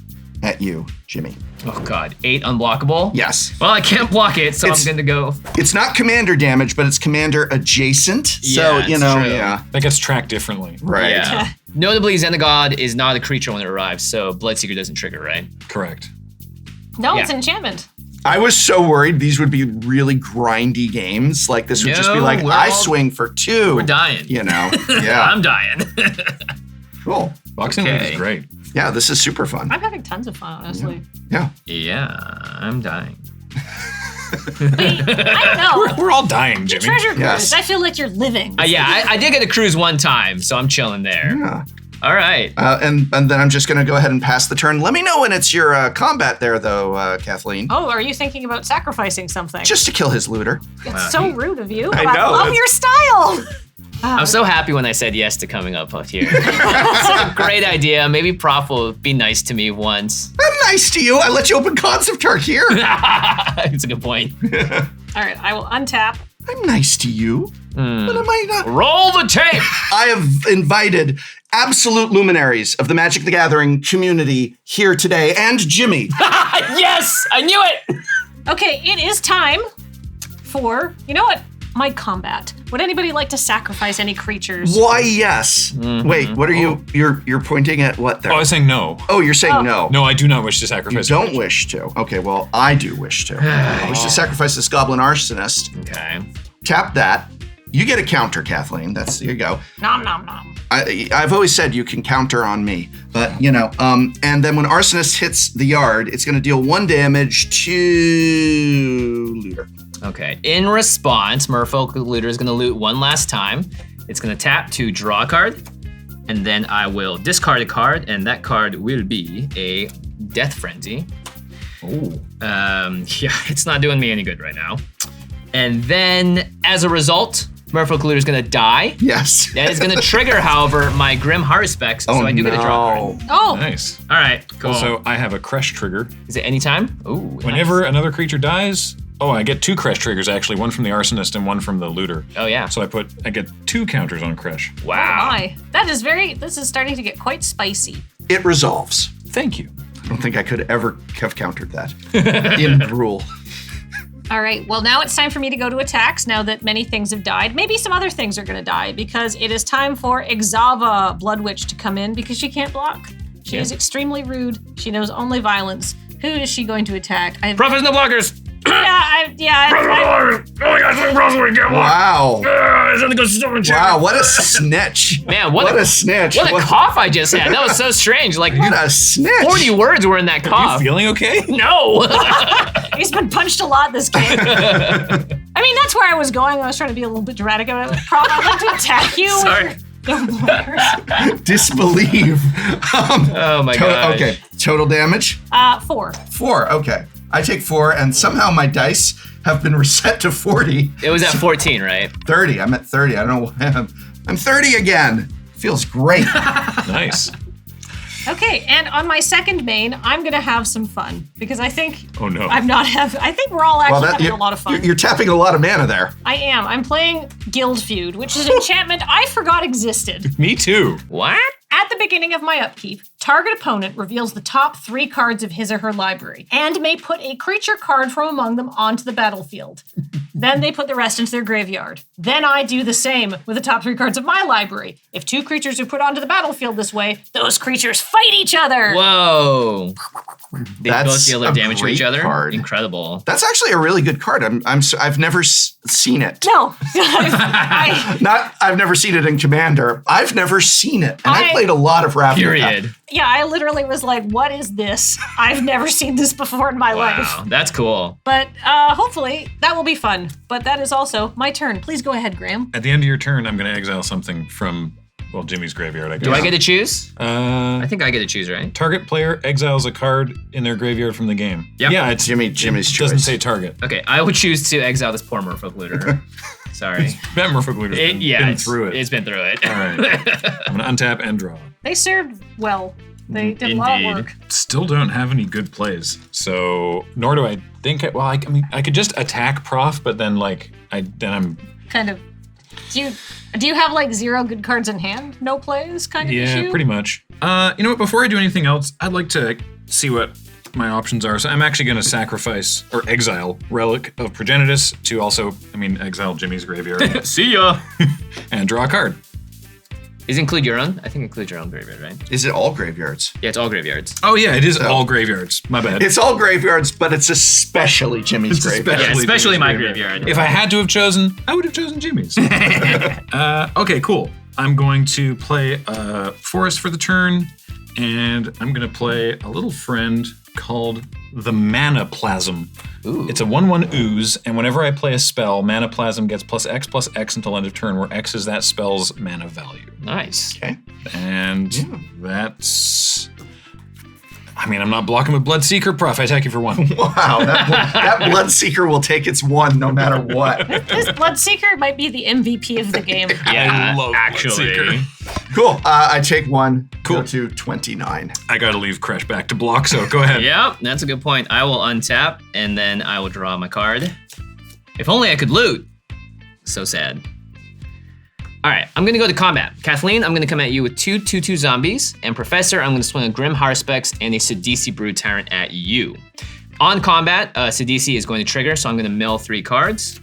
at you, Jimmy. Oh God, 8 unblockable? Yes. Well, I can't block it, so I'm going to go. It's not commander damage, but it's commander adjacent. So, Yeah, you it's know, true. yeah. That gets tracked differently. Right. Yeah. Notably, Xenagod is not a creature when it arrives, so Bloodseeker doesn't trigger, right? Correct. No, Yeah. it's enchantment. I was so worried these would be really grindy games. Like this would just be like, I swing for 2. We're dying. You know? Yeah. I'm dying. Cool. Boxing League Okay. is great. Yeah, this is super fun. I'm having tons of fun, honestly. Yeah. Yeah, I'm dying. I don't know. We're all dying, The Jimmy. treasure cruise. Yes. I feel like you're living. Yeah, I did get to cruise one time, so I'm chilling there. Yeah. All right. And then I'm just going to go ahead and pass the turn. Let me know when it's your combat there, though, Kathleen. Oh, are you thinking about sacrificing something? Just to kill his looter. It's so rude of you. I but know, love that's- your style. I'm so happy when I said yes to coming up here. It's a great idea. Maybe Prof will be nice to me once. I'm nice to you. I let you open concept art here. It's a good point. All right, I will untap. I'm nice to you. But am I not? Roll the tape. I have invited absolute luminaries of the Magic the Gathering community here today, and Jimmy. Yes, I knew it. Okay, it is time for, you know what? My combat. Would anybody like to sacrifice any creatures? Why, yes. Wait, what are you? You're pointing at what there? Oh, I was saying no. Oh, you're saying no. No, I do not wish to You sacrifice. don't wish to. Okay, well, I do wish to. I wish to sacrifice this goblin arsonist. Okay. Tap that. You get a counter, Kathleen. Here you go. Nom nom nom. I've always said you can counter on me, but you know. And then when arsonist hits the yard, it's going to deal 1 damage to looter. Okay. In response, Merfolk Looter is going to loot one last time. It's going to tap to draw a card, and then I will discard a card, and that card will be a Death Frenzy. Oh. Yeah, it's not doing me any good right now. And then, as a result, Merfolk Looter is going to die. Yes. That is going to trigger, however, my Grim Haruspex, so I do get a draw card. Oh, Nice. All right, cool. Also, I have a crush trigger. Is it anytime? Ooh. Whenever another creature dies, I get 2 crush triggers actually, one from the arsonist and one from the looter. Oh yeah. So I get 2 counters on crush. Wow. my. This is starting to get quite spicy. It resolves. Thank you. I don't think I could ever have countered that in rule. All right, well, now it's time for me to go to attacks now that many things have died. Maybe some other things are going to die because it is time for Exava Blood Witch to come in because she can't block. She is extremely rude. She knows only violence. Who is she going to attack? Prof, no blockers. Yeah. Oh my gosh, get Wow. one. Wow, what a snitch. Man, What a snitch. What a cough I just had. That was so strange. Like What a snitch. 40 words were in that You cough. feeling okay? No. He's been punched a lot this game. I mean, that's where I was going. I was trying to be a little bit dramatic about it. Prof, I'd like to attack you. Sorry. Disbelieve. Oh my god. Okay, total damage? 4. 4, okay. I take 4, and somehow my dice have been reset to 40. It was at 14, right? 30, I'm at 30. I don't know why I'm 30 again. Feels great. Nice. Okay, and on my second main, I'm going to have some fun because I think Oh no. I think we're all actually having a lot of fun. You're tapping a lot of mana there. I am. I'm playing Guild Feud, which is an enchantment I forgot existed. Me too. What? At the beginning of my upkeep, target opponent reveals the top 3 cards of his or her library and may put a creature card from among them onto the battlefield. Then they put the rest into their graveyard. Then I do the same with the top 3 cards of my library. If 2 creatures are put onto the battlefield this way, those creatures fight each other. Whoa. They That's both deal their a damage to each great other. card. Incredible. That's actually a really good card. I've never seen it. No. I've never seen it in Commander. I've never seen it. And I played a lot of Ravnica. Period. Yeah, I literally was like, what is this? I've never seen this before in my life. Wow, that's cool. But hopefully that will be fun. But that is also my turn. Please go ahead, Graham. At the end of your turn, I'm going to exile something from, well, Jimmy's graveyard, I guess. Do I get to choose? I think I get to choose, right? Target player exiles a card in their graveyard from the game. Yep. Yeah, it's Jimmy's it choice. doesn't say target. Okay, I would choose to exile this poor Merfolk Looter. Sorry. That Merfolk Looter's been through it. It's been through it. All right. I'm going to untap and draw. They served well. They did a lot of work. Still don't have any good plays. So, nor do I think, I mean, I could just attack Prof, but then I'm Kind of. Do you have like 0 good cards in hand? No plays kind of issue? Yeah, pretty much. You know what? Before I do anything else, I'd like to see what my options are. So I'm actually going to sacrifice or exile Relic of Progenitus to also, exile Jimmy's graveyard. See ya. And draw a card. Is it include your own? I think include your own graveyard, right? Is it all graveyards? Yeah, it's all graveyards. Oh yeah, it is all graveyards. My bad. It's all graveyards, but it's especially Jimmy's graveyard. Yeah, especially Jimmy's my graveyard. If I had to have chosen, I would have chosen Jimmy's. Okay, cool. I'm going to play Forest for the turn, and I'm going to play a little friend called the Mana Plasm. Ooh. It's a 1/1 ooze, and whenever I play a spell, Mana Plasm gets +X until end of turn, where X is that spell's mana value. Nice. Okay. And that's... I'm not blocking with Bloodseeker. Prof, I attack you for 1. Wow, that Bloodseeker will take its 1 no matter what. This Bloodseeker might be the MVP of the game. Yeah, I love actually. Bloodseeker. Cool. I take 1. Cool. Go to 29. I gotta leave Crash back to block, so go ahead. Yep, that's a good point. I will untap, and then I will draw my card. If only I could loot. So sad. All right, I'm gonna go to combat. Kathleen, I'm gonna come at you with 2 2/2 zombies, and Professor, I'm gonna swing a Grim Haruspex and a Sidisi Brood Tyrant at you. On combat, Sidisi is going to trigger, so I'm gonna mill 3 cards.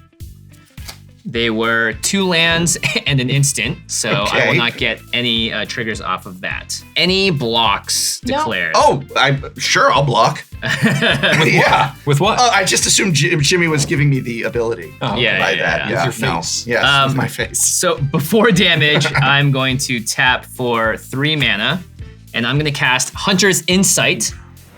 They were 2 lands and an instant, so I will not get any triggers off of that. Any blocks declared? Oh, I'll block. Yeah. With what? I just assumed Jimmy was giving me the ability. Oh, Yeah, by yeah, that. yeah. With your face. No. Yes, with my face. So before damage, I'm going to tap for 3 mana, and I'm gonna cast Hunter's Insight.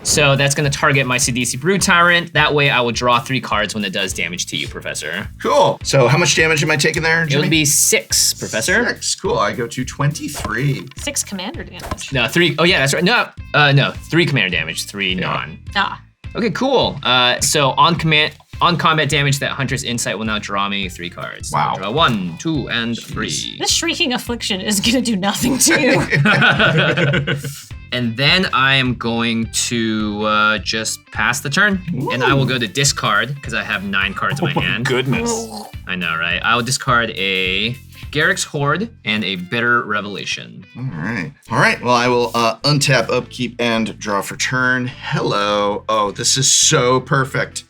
So that's gonna target my Sidisi Brood Tyrant. That way I will draw 3 cards when it does damage to you, Professor. Cool. So how much damage am I taking there, Jimmy? It would be 6, Professor. 6. Cool. I go to 23. 6 commander damage. No, 3. Oh yeah, that's right. No, 3 commander damage, 3 non. Ah. Okay, cool. So on combat damage, that Hunter's Insight will now draw me 3 cards. Wow. Draw 1, 2, and 3. This Shrieking Affliction is gonna do nothing to you. And then I am going to just pass the turn. Ooh. And I will go to discard, because I have 9 cards in my hand. Goodness. I know, right? I will discard a Garrick's Horde and a Bitter Revelation. All right. Well, I will untap, upkeep, and draw for turn. Hello. Oh, this is so perfect.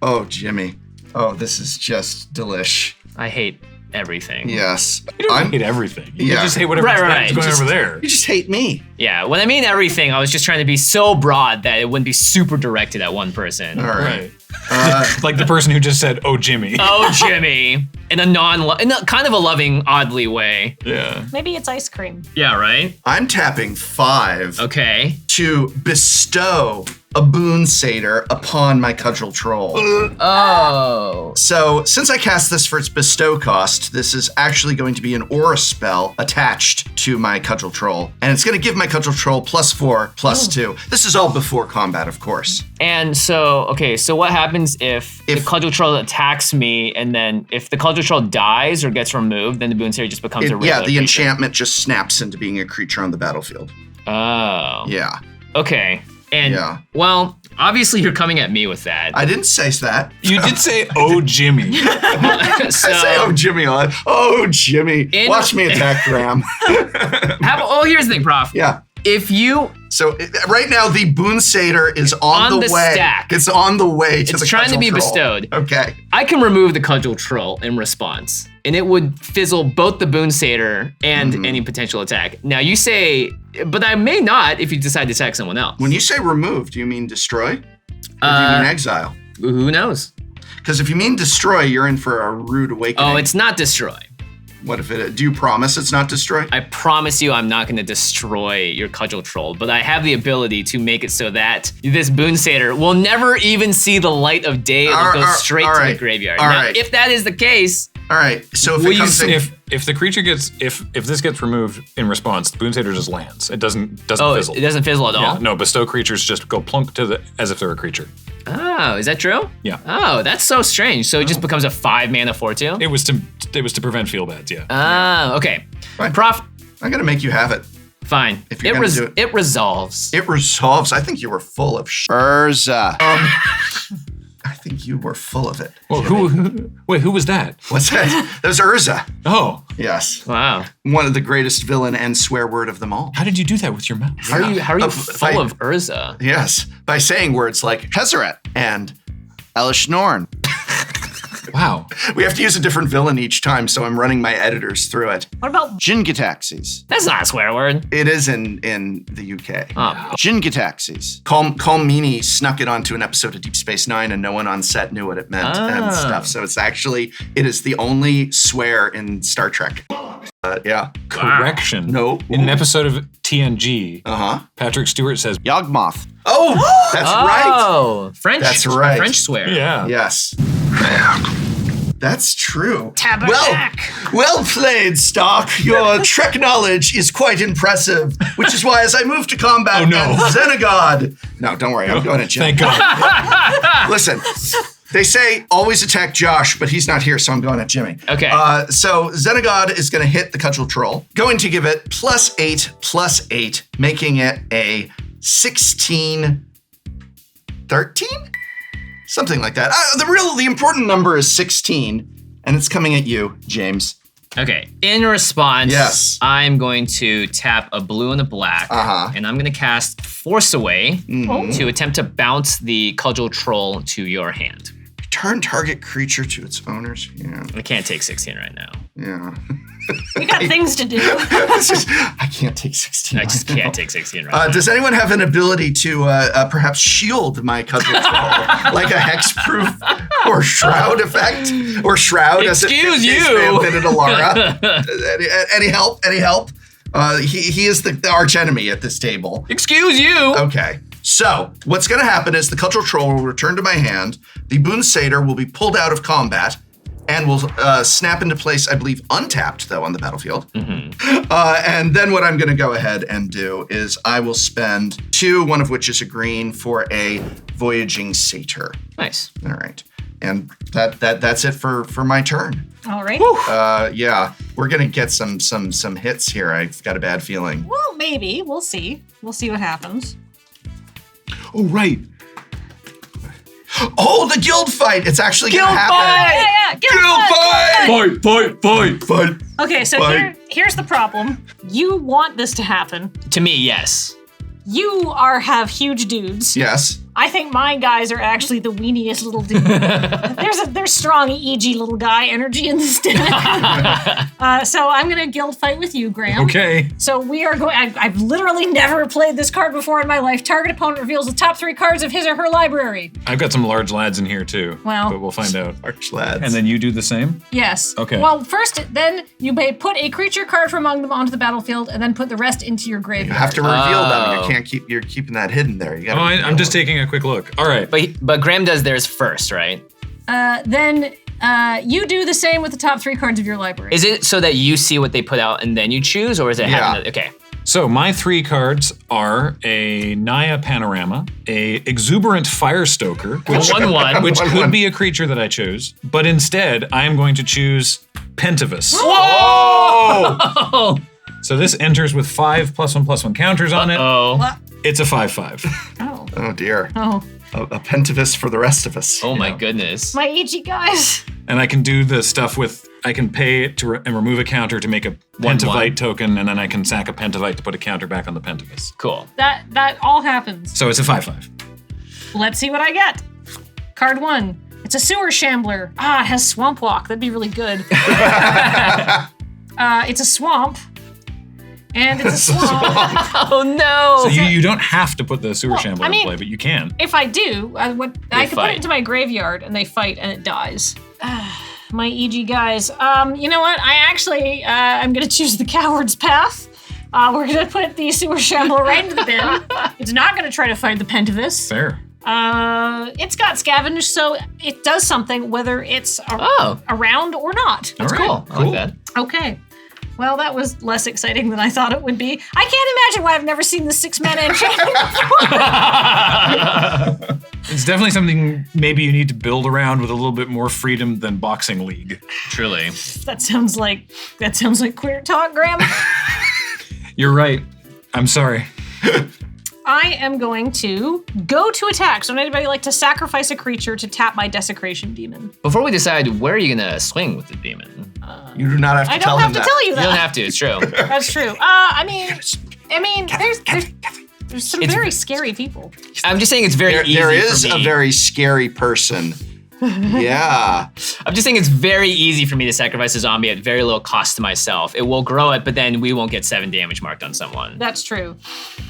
Oh, Jimmy. Oh, this is just delish. I hate everything. Yes. You don't hate everything. You just hate whatever's going over there. You just hate me. Yeah, when I mean everything, I was just trying to be so broad that it wouldn't be super directed at one person. All right. Like the person who just said, "Oh, Jimmy." Oh, Jimmy. In a kind of a loving, oddly way. Yeah. Maybe it's ice cream. Yeah, right? I'm tapping 5. Okay. To bestow a boon satyr upon my cudgel troll. Oh. So since I cast this for its bestow cost, this is actually going to be an aura spell attached to my cudgel troll. And it's going to give my cudgel troll +4/+2. This is all before combat, of course. And so, okay, so what happens if the cudgel troll attacks me, and then if the cudgel troll dies or gets removed, then the boon satyr just becomes a regular Yeah, the creature? enchantment just snaps into being a creature on the battlefield. Oh. Yeah. Okay. And, well, obviously you're coming at me with that. I didn't say that. You did say, oh, Jimmy. So, I say, oh, Jimmy. Oh, Jimmy. Watch me attack Graham. Here's the thing, Prof. Yeah. If you... So right now, the Boon Satyr is on the way. Stack. It's on the way to the It's trying to be troll. bestowed. Okay. I can remove the Cudgel Troll in response, and it would fizzle both the Boon Satyr and any potential attack. Now you say, but I may not if you decide to attack someone else. When you say remove, do you mean destroy? Or do you mean exile? Who knows? Because if you mean destroy, you're in for a rude awakening. Oh, it's not destroy. What if it? Do you promise it's not destroy? I promise you I'm not going to destroy your Cudgel Troll, but I have the ability to make it so that this Boon Satyr will never even see the light of day. It'll go straight to the graveyard. Now, if that is the case... All right, so if it comes in... If the creature gets... If this gets removed in response, the Boon Satyr just lands. It doesn't fizzle. It doesn't fizzle at all? Yeah, no, bestow creatures just go plunk as if they're a creature. Oh, is that true? Yeah. Oh, that's so strange. So it just becomes a 5-mana 4/2? It was to prevent feel bads, yeah. Ah, okay. Fine. Prof. I'm gonna make you have it. Fine. If you're gonna do it. It resolves. It resolves. I think you were full of Urza. I think you were full of it. Well, who was that? What's that? That was Urza. Oh. Yes. Wow. One of the greatest villain and swear word of them all. How did you do that with your mouth? How are you full of Urza? Yes. By saying words like Tezzeret and Elishnorn. Wow. We have to use a different villain each time, so I'm running my editors through it. What about Jingataxis? That's not a swear word. It is in the UK. Oh. Jingataxis. Meanie snuck it onto an episode of Deep Space Nine, and no one on set knew what it meant and stuff. So it is the only swear in Star Trek. Yeah. Correction. No. In an episode of TNG, Patrick Stewart says Yawgmoth. Oh, that's right. Oh, French. That's right. French swear. Yeah. Yes. That's true. Tabernacle? Well played, Stark. Your Trek knowledge is quite impressive, which is why as I move to combat Xenagod. No, don't worry. I'm going to Jim. Thank God. Listen. They say always attack Josh, but he's not here, so I'm going at Jimmy. Okay. So Xenagod is going to hit the Cudgel Troll. Going to give it +8/+8, making it a 16, 13? Something like that. The important number is 16, and it's coming at you, James. Okay. In response, yes, I'm going to tap a blue and a black, and I'm going to cast Force Away to attempt to bounce the Cudgel Troll to your hand. Return target creature to its owners. Yeah. I can't take 16 right now. Yeah. We got things to do. I can't take 16. I just can't take 16 right now. Does anyone have an ability to perhaps shield my Cudgel Troll? Like a hexproof or shroud effect? Or shroud Excuse you. Alara. Any help? Any help? He is the arch enemy at this table. Excuse you. Okay. So, what's going to happen is the Cudgel Troll will return to my hand. The Boon Satyr will be pulled out of combat and will snap into place, I believe, untapped, though, on the battlefield. And then what I'm going to go ahead and do is I will spend 2, one of which is a green, for a Voyaging Satyr. Nice. All right. And that's it for my turn. All right. Yeah, we're going to get some hits here. I've got a bad feeling. Well, maybe. We'll see. We'll see what happens. Oh, right. Oh, the guild fight! It's actually going to happen. Yeah. Guild fight! Okay, so here's the problem. You want this to happen. To me, yes. You have huge dudes. Yes. I think my guys are actually the weeniest little dude. There's strong EG little guy energy in this deck. So I'm gonna guild fight with you, Graham. Okay. So we are going. I've literally never played this card before in my life. Target opponent reveals the top 3 cards of his or her library. I've got some large lads in here too. Well, but we'll find out. Large lads. And then you do the same? Yes. Okay. Well, first, then you may put a creature card from among them onto the battlefield, and then put the rest into your graveyard. You have to reveal them. You're keeping that hidden there. You gotta I'm just taking a quick look. All right. But Graham does theirs first, right? Then you do the same with the top 3 cards of your library. Is it so that you see what they put out and then you choose, or is it having okay? So my 3 cards are a Naya Panorama, a Exuberant Firestoker, which could be a creature that I chose, but instead I am going to choose Pentavus. Whoa! So this enters with 5 +1/+1 counters on it. Oh. It's a 5/5. Oh. Oh dear. Oh. A pentivus for the rest of us. Oh my goodness. My EG guys. And I can do the stuff with, I can pay and remove a counter to make a Pentavite token, and then I can sack a Pentavite to put a counter back on the Pentavus. Cool. That all happens. So it's a 5/5. Let's see what I get. Card 1. It's a sewer shambler. It has swamp walk. That'd be really good. It's a swamp. And it's a swamp. Oh no! So you don't have to put the sewer shambler in play, but you can. If I do, I can put it into my graveyard and they fight and it dies. My EG guys. You know what? I actually, I'm gonna choose the coward's path. We're gonna put the sewer shambler right into the bin. It's not gonna try to fight the Pentavus. Fair. It's got scavenge, so it does something whether it's around or not. That's cool. I like that. Okay. Well, that was less exciting than I thought it would be. I can't imagine why I've never seen the 6-mana enchantment before. It's definitely something maybe you need to build around with a little bit more freedom than Boxing League. Truly. That sounds like queer talk, Graham. You're right. I'm sorry. I am going to go to attack. So would anybody like to sacrifice a creature to tap my Desecration Demon? Before we decide, where are you gonna swing with the demon? You do not have to tell him that. I don't have to tell you that. You don't have to. It's true. That's true. There's some very scary people. I'm just saying it's very easy. There is for me. a very scary person. Yeah. I'm just saying it's very easy for me to sacrifice a zombie at very little cost to myself. It will grow it, but then we won't get 7 damage marked on someone. That's true.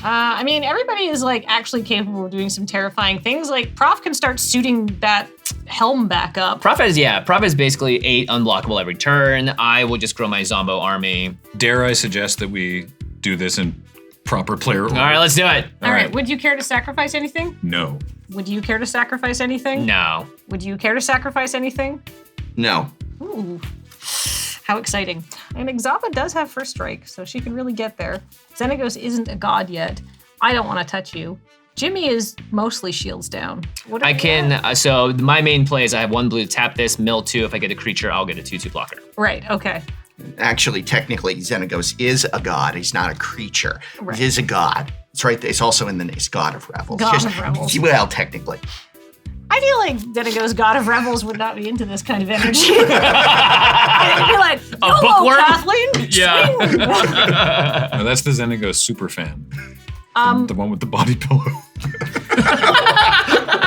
Everybody is like actually capable of doing some terrifying things. Like Prof can start suiting that helm back up. Prof is basically 8 unblockable every turn. I will just grow my Zombo army. Dare I suggest that we do this in proper player order? All right, let's do it. All right. Would you care to sacrifice anything? No. Would you care to sacrifice anything? No. Would you care to sacrifice anything? No. Ooh. How exciting. And Exava does have first strike, so she can really get there. Xenagos isn't a god yet. I don't want to touch you. Jimmy is mostly shields down. So my main play is I have 1 blue to tap this, mill 2. If I get a creature, I'll get a 2/2 blocker. Right, okay. Actually, technically, Xenagos is a god. He's not a creature. Right. He is a god. It's right there. It's also in the name. It's God of Revels. God of Revels. Well, technically. I feel like Xenagos, God of Revels, would not be into this kind of energy. He'd be like, bookworm? Kathleen. Yeah. No, that's the Xenagos super fan. The one with the body pillow.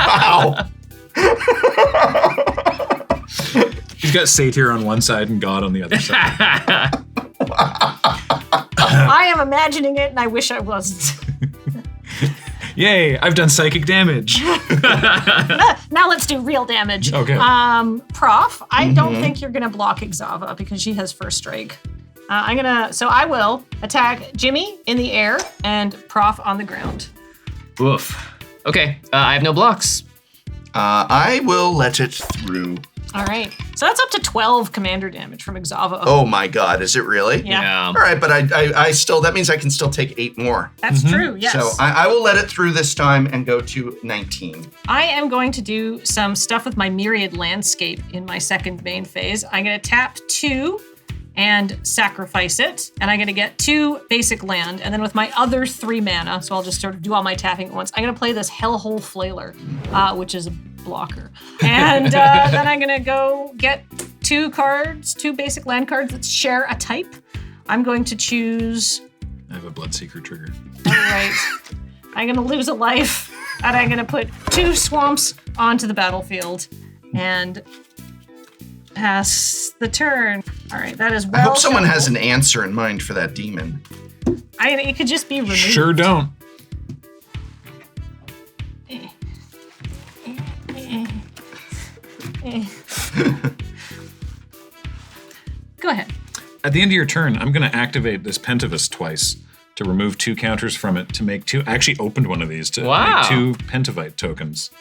Wow. He's got Satyr on one side and God on the other side. I am imagining it, and I wish I wasn't. Yay, I've done psychic damage. Now let's do real damage. Okay. Prof, I don't think you're gonna block Exava because she has first strike. I will attack Jimmy in the air and Prof on the ground. Oof. Okay, I have no blocks. I will let it through. All right. So that's up to 12 commander damage from Exava. Oh my god, is it really? Yeah. All right, but I still, that means I can still take 8 more. That's true, yes. So I will let it through this time and go to 19. I am going to do some stuff with my Myriad Landscape in my second main phase. I'm going to tap 2 and sacrifice it, and I'm going to get 2 basic land, and then with my other 3 mana, so I'll just sort of do all my tapping at once, I'm going to play this Hellhole Flailer, which is a blocker. And then I'm going to go get 2 basic land cards that share a type. I'm going to choose... I have a Bloodseeker trigger. All right. I'm going to lose a life, and I'm going to put 2 swamps onto the battlefield, and pass the turn. All right, that is well. I hope someone shellable. has an answer in mind for that demon. It could just be removed. Sure don't. Go ahead. At the end of your turn, I'm going to activate this Pentavus twice to remove 2 counters from it to make 2. I actually opened one of these to make 2 Pentavite tokens.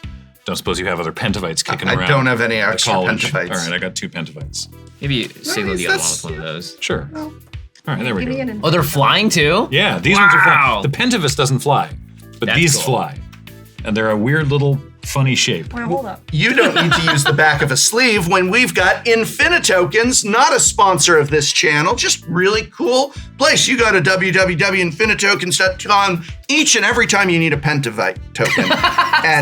Don't suppose you have other Pentavites kicking around. I don't have any extra Pentavites. All right, I got 2 Pentavites. Maybe signal the other one with one of those. Sure. All right, there we go. Oh, they're flying too? Yeah, these ones are flying. The Pentavus doesn't fly, but That's these cool. fly. And they're a weird little funny shape. Well, hold up. You don't need to use the back of a sleeve when we've got Infinitokens, not a sponsor of this channel, just really cool place. You go to www.infinitokens.com each and every time you need a Pentavite token.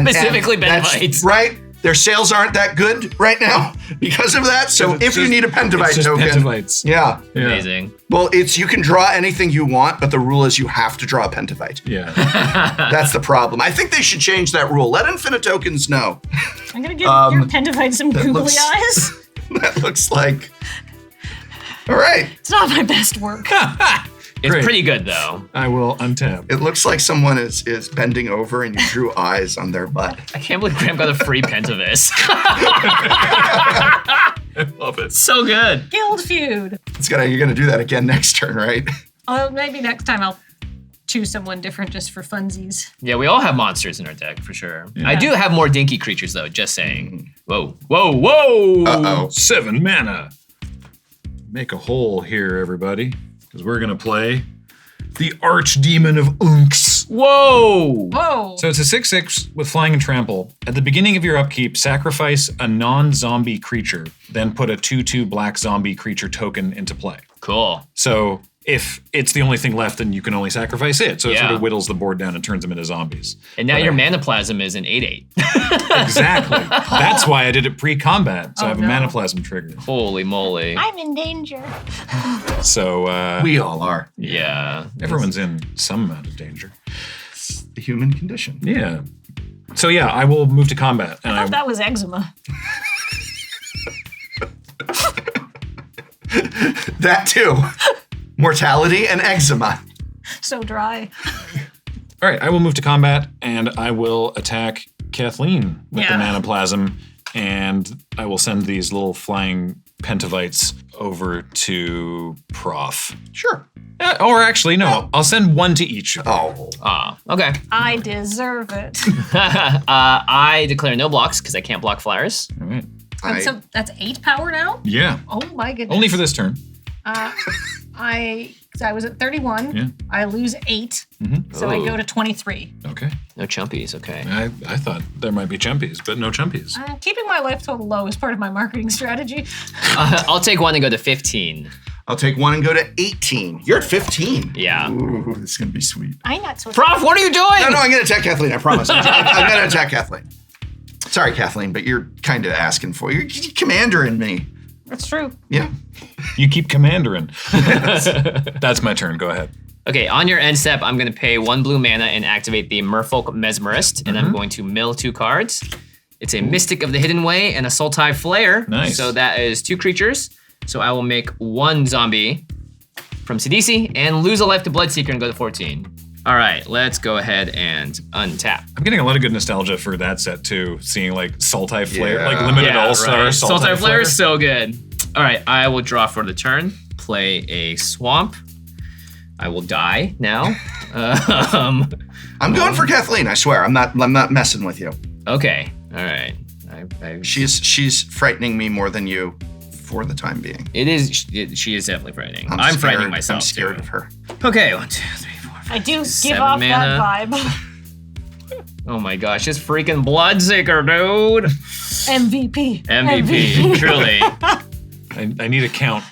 Specifically Pentavites. Right? Their sales aren't that good right now because of that. So if you need a Pentavite token. Pentavites. Yeah. Amazing. Well, you can draw anything you want, but the rule is you have to draw a Pentavite. Yeah. That's the problem. I think they should change that rule. Let Infinitokens know. I'm going to give your Pentavite some googly eyes. That looks like... All right. It's not my best work. It's Great. pretty good, though. I will untap. It looks like someone is bending over and you drew eyes on their butt. I can't believe Graham got a free Pentavis. I love it. So good. Guild feud. You're gonna do that again next turn, right? Maybe next time I'll choose someone different just for funsies. Yeah, we all have monsters in our deck, for sure. Yeah. I do have more dinky creatures, though, just saying. Whoa, whoa, whoa! Uh-oh. 7 mana. Make a hole here, everybody, because we're gonna play the Archdemon of Unks. Whoa! Whoa! So it's a 6/6 with flying and trample. At the beginning of your upkeep, sacrifice a non-zombie creature, then put a 2/2 black zombie creature token into play. Cool. So if it's the only thing left, then you can only sacrifice it. So it sort Yeah. of whittles the board down and turns them into zombies. And now your Manaplasm is an 8/8. Exactly. That's why I did it pre-combat. So I have no. a Manaplasm trigger. Holy moly. I'm in danger. So We all are. Yeah. everyone's in some amount of danger. It's the human condition. Yeah. So yeah, I will move to combat. And I thought that was eczema. That too. Mortality and eczema. So dry. All right, I will move to combat and I will attack Kathleen with the Yeah. Manaplasm, and I will send these little flying Pentavites over to Prof. Sure. Or actually, no, I'll send one to each. Oh. Okay. I deserve it. I declare no blocks because I can't block flyers. All right. So that's 8 power now? Yeah. Oh my goodness. Only for this turn. I was at 31. Yeah. I lose 8. So I go to 23. Okay. No chumpies, okay. I thought there might be chumpies, but no chumpies. Keeping my life total low is part of my marketing strategy. I'll take one and go to 15. I'll take one and go to 18. You're at 15. Yeah. Ooh, this is gonna be sweet. I'm not so Prof, what are you doing? No, I'm gonna attack Kathleen, I promise. I'm gonna attack Kathleen. Sorry, Kathleen, but you're kind of asking for it. You're commander in me. That's true. Yeah. You keep commandering. That's my turn. Go ahead. Okay, on your end step, I'm going to pay 1 blue mana and activate the Merfolk Mesmerist, and I'm going to mill 2 cards. It's a Mystic of the Hidden Way and a Sultai Flare. Nice. So that is 2 creatures. So I will make 1 zombie from Sidisi and lose a life to Bloodseeker and go to 14. All right, let's go ahead and untap. I'm getting a lot of good nostalgia for that set too. Seeing like Sultai Flare, Yeah. like limited All-Star right. Sultai Sultai Flare Flare. is so good. All right, I will draw for the turn, play a Swamp. I will die now. I'm going for Kathleen, I swear. I'm not messing with you. Okay, all right. She's frightening me more than you for the time being. She is definitely frightening. I'm I'm scared. frightening myself. I'm scared too. of her. Okay, 1, 2, 3, 4. I do give 7 off mana. that vibe. Oh my gosh, it's freaking Bloodseeker, dude. MVP. MVP, truly. I need a count.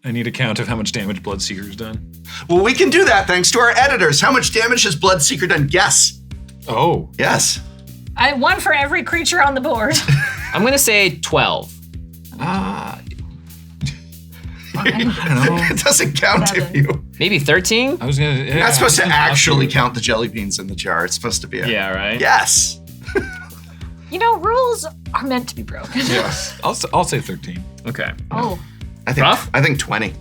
I need a count of how much damage Bloodseeker's done. Well, we can do that thanks to our editors. How much damage has Bloodseeker done? Guess. Oh. Yes. I one for every creature on the board. I'm gonna say 12. I don't know. It doesn't count if you. Maybe 13? I was gonna. You're not supposed to actually count the jelly beans in the jar. It's supposed to be a. Yeah, right? Yes. You know, rules are meant to be broken. Yes. I'll say 13. Okay. Oh. I think 20.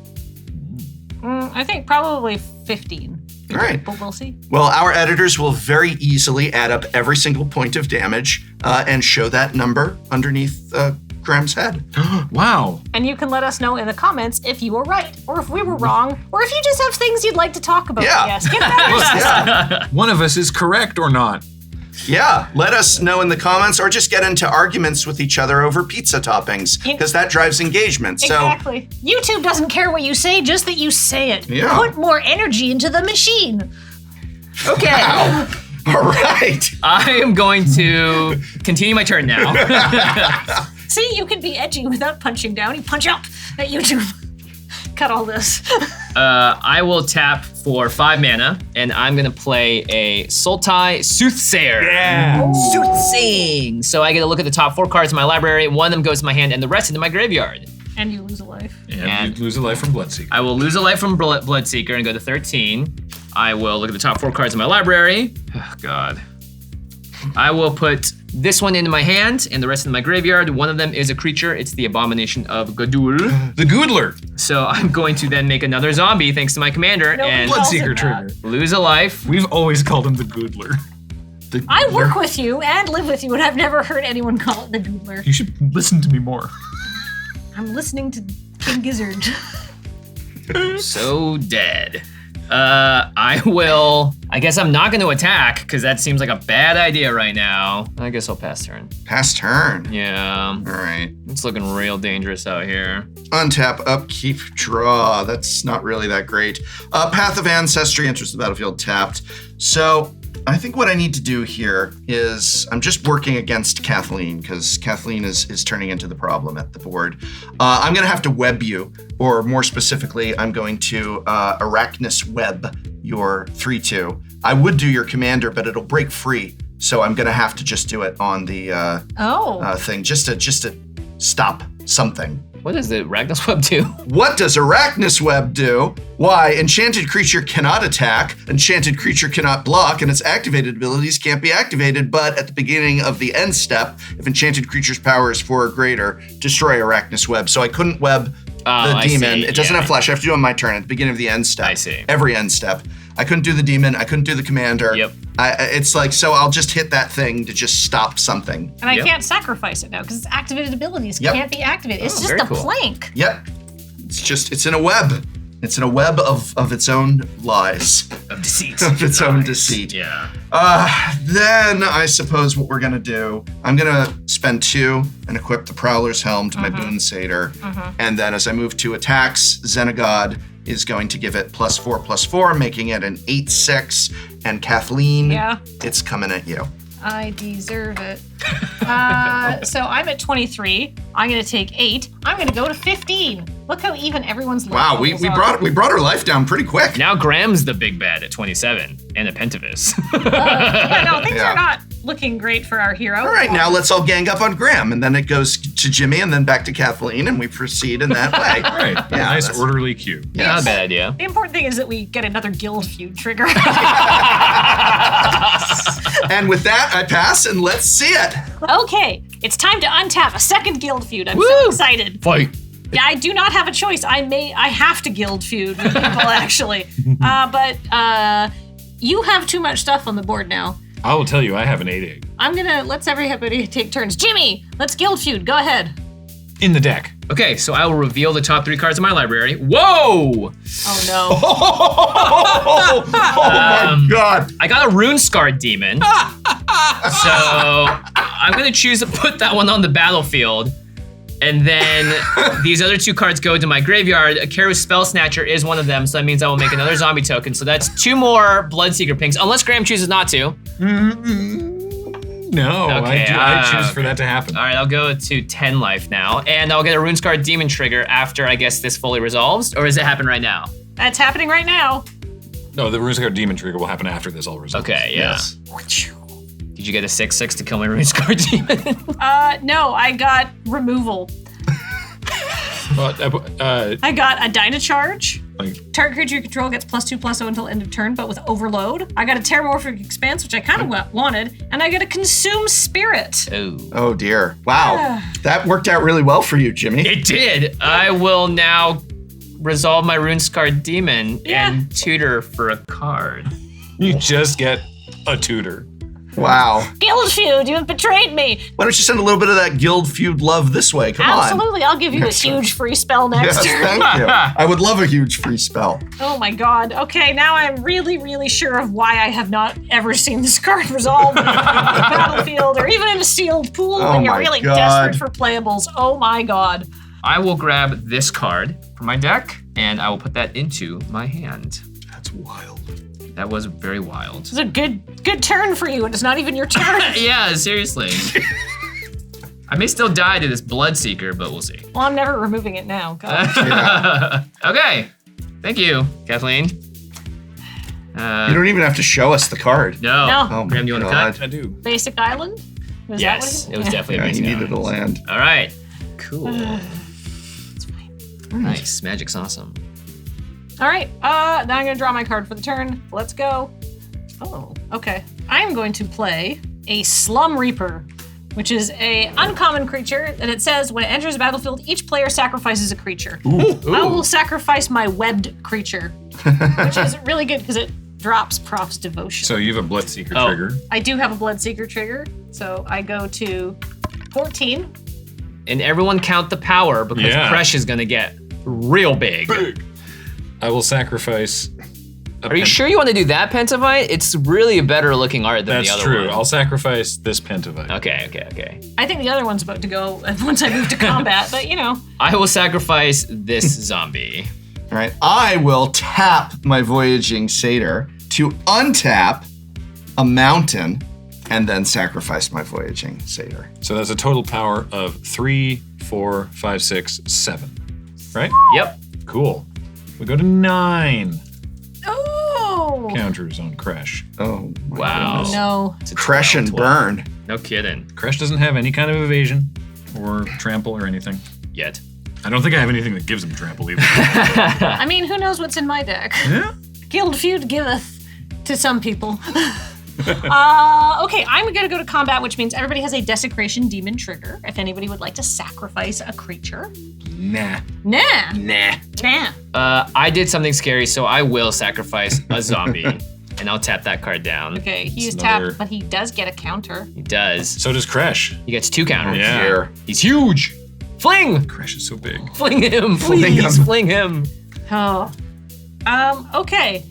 I think probably 15. All right. But we'll see. Well, our editors will very easily add up every single point of damage and show that number underneath Graham's head. Wow. And you can let us know in the comments if you were right, or if we were wrong, or if you just have things you'd like to talk about. Yeah. Yes, get that. Yeah. One of us is correct or not. Yeah. Let us know in the comments or just get into arguments with each other over pizza toppings because that drives engagement. Exactly. YouTube doesn't care what you say, just that you say it. Yeah. Put more energy into the machine. Okay. All right. I am going to continue my turn now. See, you can be edgy without punching down. You punch up at YouTube. Cut all this. I will tap for 5 mana, and I'm gonna play a Sultai Soothsayer. Yeah. Soothsaying. So I get to look at the top 4 cards in my library. One of them goes to my hand, and the rest into my graveyard. And you lose a life. And you lose a life from Bloodseeker. I will lose a life from Bloodseeker and go to 13. I will look at the top 4 cards in my library. Oh, God. I will put this one into my hand and the rest in my graveyard. One of them is a creature. It's the Abomination of Gadul. The Goodler. So I'm going to then make another zombie thanks to my commander and Bloodseeker trigger. lose a life. We've always called him the Goodler. I work with you and live with you, and I've never heard anyone call it the Goodler. You should listen to me more. I'm listening to King Gizzard. So dead. I guess I'm not going to attack because that seems like a bad idea right now. I guess I'll pass turn. Pass turn. Yeah. All right. It's looking real dangerous out here. Untap, upkeep, draw. That's not really that great. Path of Ancestry enters the battlefield tapped. So I think what I need to do here is I'm just working against Kathleen because Kathleen is turning into the problem at the board. I'm going to have to web you, or more specifically, I'm going to Arachnus web your 3/2. I would do your commander, but it'll break free. So I'm going to have to just do it on the thing, just to stop something. What does the Arachnus Web do? What does Arachnus Web do? Why, enchanted creature cannot attack, enchanted creature cannot block, and its activated abilities can't be activated, but at the beginning of the end step, if enchanted creature's power is 4 or greater, destroy Arachnus Web. So I couldn't web the demon. It doesn't have flash. I have to do it on my turn at the beginning of the end step. I see. Every end step. I couldn't do the demon. I couldn't do the commander. Yep. It's like, so I'll just hit that thing to just stop something. And I can't sacrifice it now because its activated abilities can't be activated. It's just a plank. Yep. It's in a web. It's in a web of its own lies. Of deceit. Of its own deceit. Yeah. Then I suppose what we're gonna do, I'm gonna spend 2 and equip the Prowler's Helm to my Boon Satyr. And then as I move 2 attacks, Xenagod is going to give it +4/+4, making it an 8/6. And Kathleen, it's coming at you. I deserve it. So I'm at 23. I'm gonna take 8. I'm gonna go to 15. Look how even everyone's life. Wow, we brought her life down pretty quick. Now Graham's the big bad at 27 and a Pentavis. Things are not looking great for our hero. All right, now let's all gang up on Graham, and then it goes to Jimmy, and then back to Kathleen, and we proceed in that way. Right. Yeah, nice orderly queue. Yeah, not a bad idea. The important thing is that we get another guild feud trigger. And with that, I pass, and let's see it. Okay, it's time to untap a second guild feud. I'm so excited. Fight. Yeah, I do not have a choice. I have to guild feud with people, actually. But you have too much stuff on the board now. I will tell you, I have an 8/8. Let's everybody take turns. Jimmy, let's guild feud. Go ahead. In the deck. Okay, so I will reveal the top 3 cards in my library. Whoa! Oh no. Oh my God. I got a Rune-Scarred Demon. So I'm gonna choose to put that one on the battlefield. And then these other 2 cards go into my graveyard. A Karu Spell Snatcher is one of them, so that means I will make another zombie token. So that's 2 more Bloodseeker pinks, unless Graham chooses not to. No, Okay, I choose for that to happen. All right, I'll go to 10 life now, and I'll get a Rune-Scarred Demon trigger after, I guess, this fully resolves, or does it happen right now? That's happening right now. No, the Rune-Scarred Demon trigger will happen after this all resolves. Okay, yeah. Yes. Did you get a 6/6 to kill my Rune-Scarred Demon? No, I got removal. I got a Dynacharge. Target creature you control gets +2/+0 until end of turn, but with Overload. I got a Terramorphic Expanse, which I kind of wanted, and I got a Consume Spirit. Oh dear. Wow. That worked out really well for you, Jimmy. It did. I will now resolve my Rune-Scarred Demon and tutor for a card. You just get a tutor. Wow. Guild feud, you have betrayed me. Why don't you send a little bit of that guild feud love this way? Come on. Absolutely, I'll give you a huge free spell next turn. Thank you. I would love a huge free spell. Oh my God. Okay, now I'm really, really sure of why I have not ever seen this card resolved in the battlefield or even in a sealed pool when you're really desperate for playables. Oh my God. I will grab this card from my deck, and I will put that into my hand. That's wild. That was very wild. It's a good turn for you, and it's not even your turn. Yeah, seriously. I may still die to this Bloodseeker, but we'll see. Well, I'm never removing it now. God. Yeah. Okay. Thank you, Kathleen. You don't even have to show us the card. No. Oh, Graham, you want to cut? I do. Basic island? Was Yes, that it was definitely Yeah, a you basic needed a island. land. All right. Cool. Nice. Magic's awesome. All right. Now I'm going to draw my card for the turn. Let's go. Oh, okay. I am going to play a Slum Reaper, which is a uncommon creature, and it says when it enters the battlefield, each player sacrifices a creature. Ooh. I will sacrifice my webbed creature, which is really good because it drops Prof's Devotion. So you have a Bloodseeker Oh. trigger. I do have a Bloodseeker trigger, so I go to 14. And everyone count the power because Yeah. Crush is going to get real big. I will sacrifice. Are you sure you want to do that, Pentavite? It's really a better looking art than That's the other true. one. I'll sacrifice this Pentavite. Okay. I think the other one's about to go once I move to combat, but you know. I will sacrifice this zombie. All right. I will tap my Voyaging Satyr to untap a mountain and then sacrifice my Voyaging Satyr. So that's a total power of 3, 4, 5, 6, 7. Right? Yep. Cool. We go to 9 Oh! counters on Crash. Oh, my Wow. goodness. No. It's a Crush 12, and 12. burn. No kidding. Crash doesn't have any kind of evasion or trample or anything. Yet. I don't think I have anything that gives him trample either. I mean, who knows what's in my deck? Yeah? Guild feud giveth to some people. Okay, I'm gonna go to combat, which means everybody has a Desecration Demon trigger. If anybody would like to sacrifice a creature. Nah. Nah. Nah. Nah. I did something scary, so I will sacrifice a zombie. And I'll tap that card down. Okay, he's It's another- tapped, but he does get a counter. He does. So does Crash. He gets 2 counters. Yeah. Here. He's huge. Fling! Crash is so big. Fling him, please. Fling him. Oh. Okay.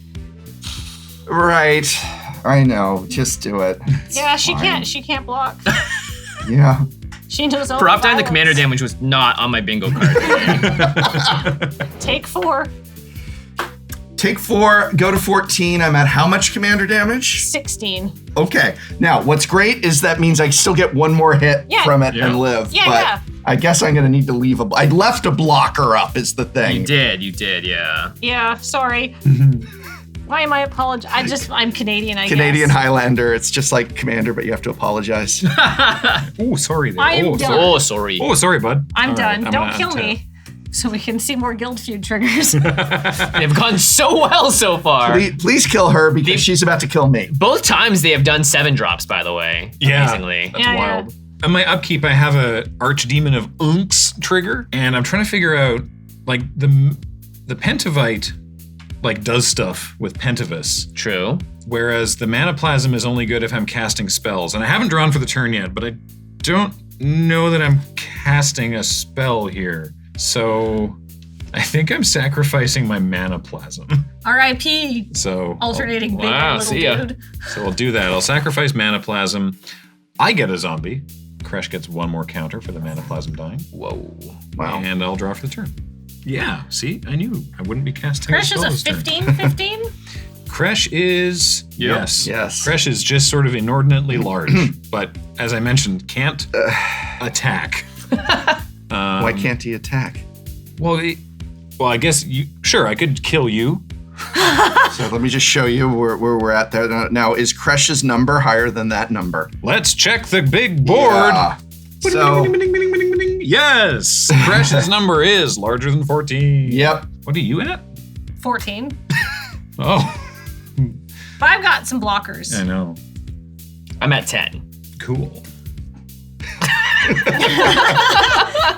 Right. I know. Just do it. It's Yeah, she fine. can't block. Yeah. She knows all Prop the down the violence. commander damage was not on my bingo card. Take 4. Take 4, go to 14. I'm at how much commander damage? 16. Okay. Now, what's great is that means I still get one more hit Yeah. from it Yeah. and live. Yeah, but yeah. I guess I'm going to need to leave I left a blocker up is the thing. You did, yeah. Yeah, sorry. Why am I apologizing? I'm Canadian, I Canadian guess. Highlander. It's just like commander, but you have to apologize. Oh, sorry there. I'm oh, done. sorry. Oh, sorry. Oh, sorry, bud. I'm All done. right, Don't I'm kill gonna me. So we can see more guild feud triggers. They've gone so well so far. Please kill her because she's about to kill me. Both times they have done 7 drops, by the way. Yeah. Amazingly. That's Yeah, wild. On my upkeep, I have a Archdemon of Unks trigger, and I'm trying to figure out, like, the Pentavite, like, does stuff with Pentavus, True. whereas the Mana Plasm is only good if I'm casting spells. And I haven't drawn for the turn yet, but I don't know that I'm casting a spell here. So I think I'm sacrificing my Mana Plasm. R.I.P. So Alternating big Wow, and see ya. little dude. So I'll do that. I'll sacrifice Mana Plasm. I get a zombie. Crash gets 1 more counter for the Mana Plasm dying. Whoa. Wow. And I'll draw for the turn. Yeah, see? I knew I wouldn't be casting Crash a is spell a this turn. 15? Crash is... Yep. Yes. Yes. Crash is just sort of inordinately large. But as I mentioned, can't attack. Why can't he attack? Well, I guess you... Sure, I could kill you. So let me just show you where we're at there. Now, is Crash's number higher than that number? Let's check the big board. Yeah. So, Yes! Crash's number is larger than 14. yep. What are you at? 14. Oh, But I've got some blockers. I know. I'm at 10. Cool.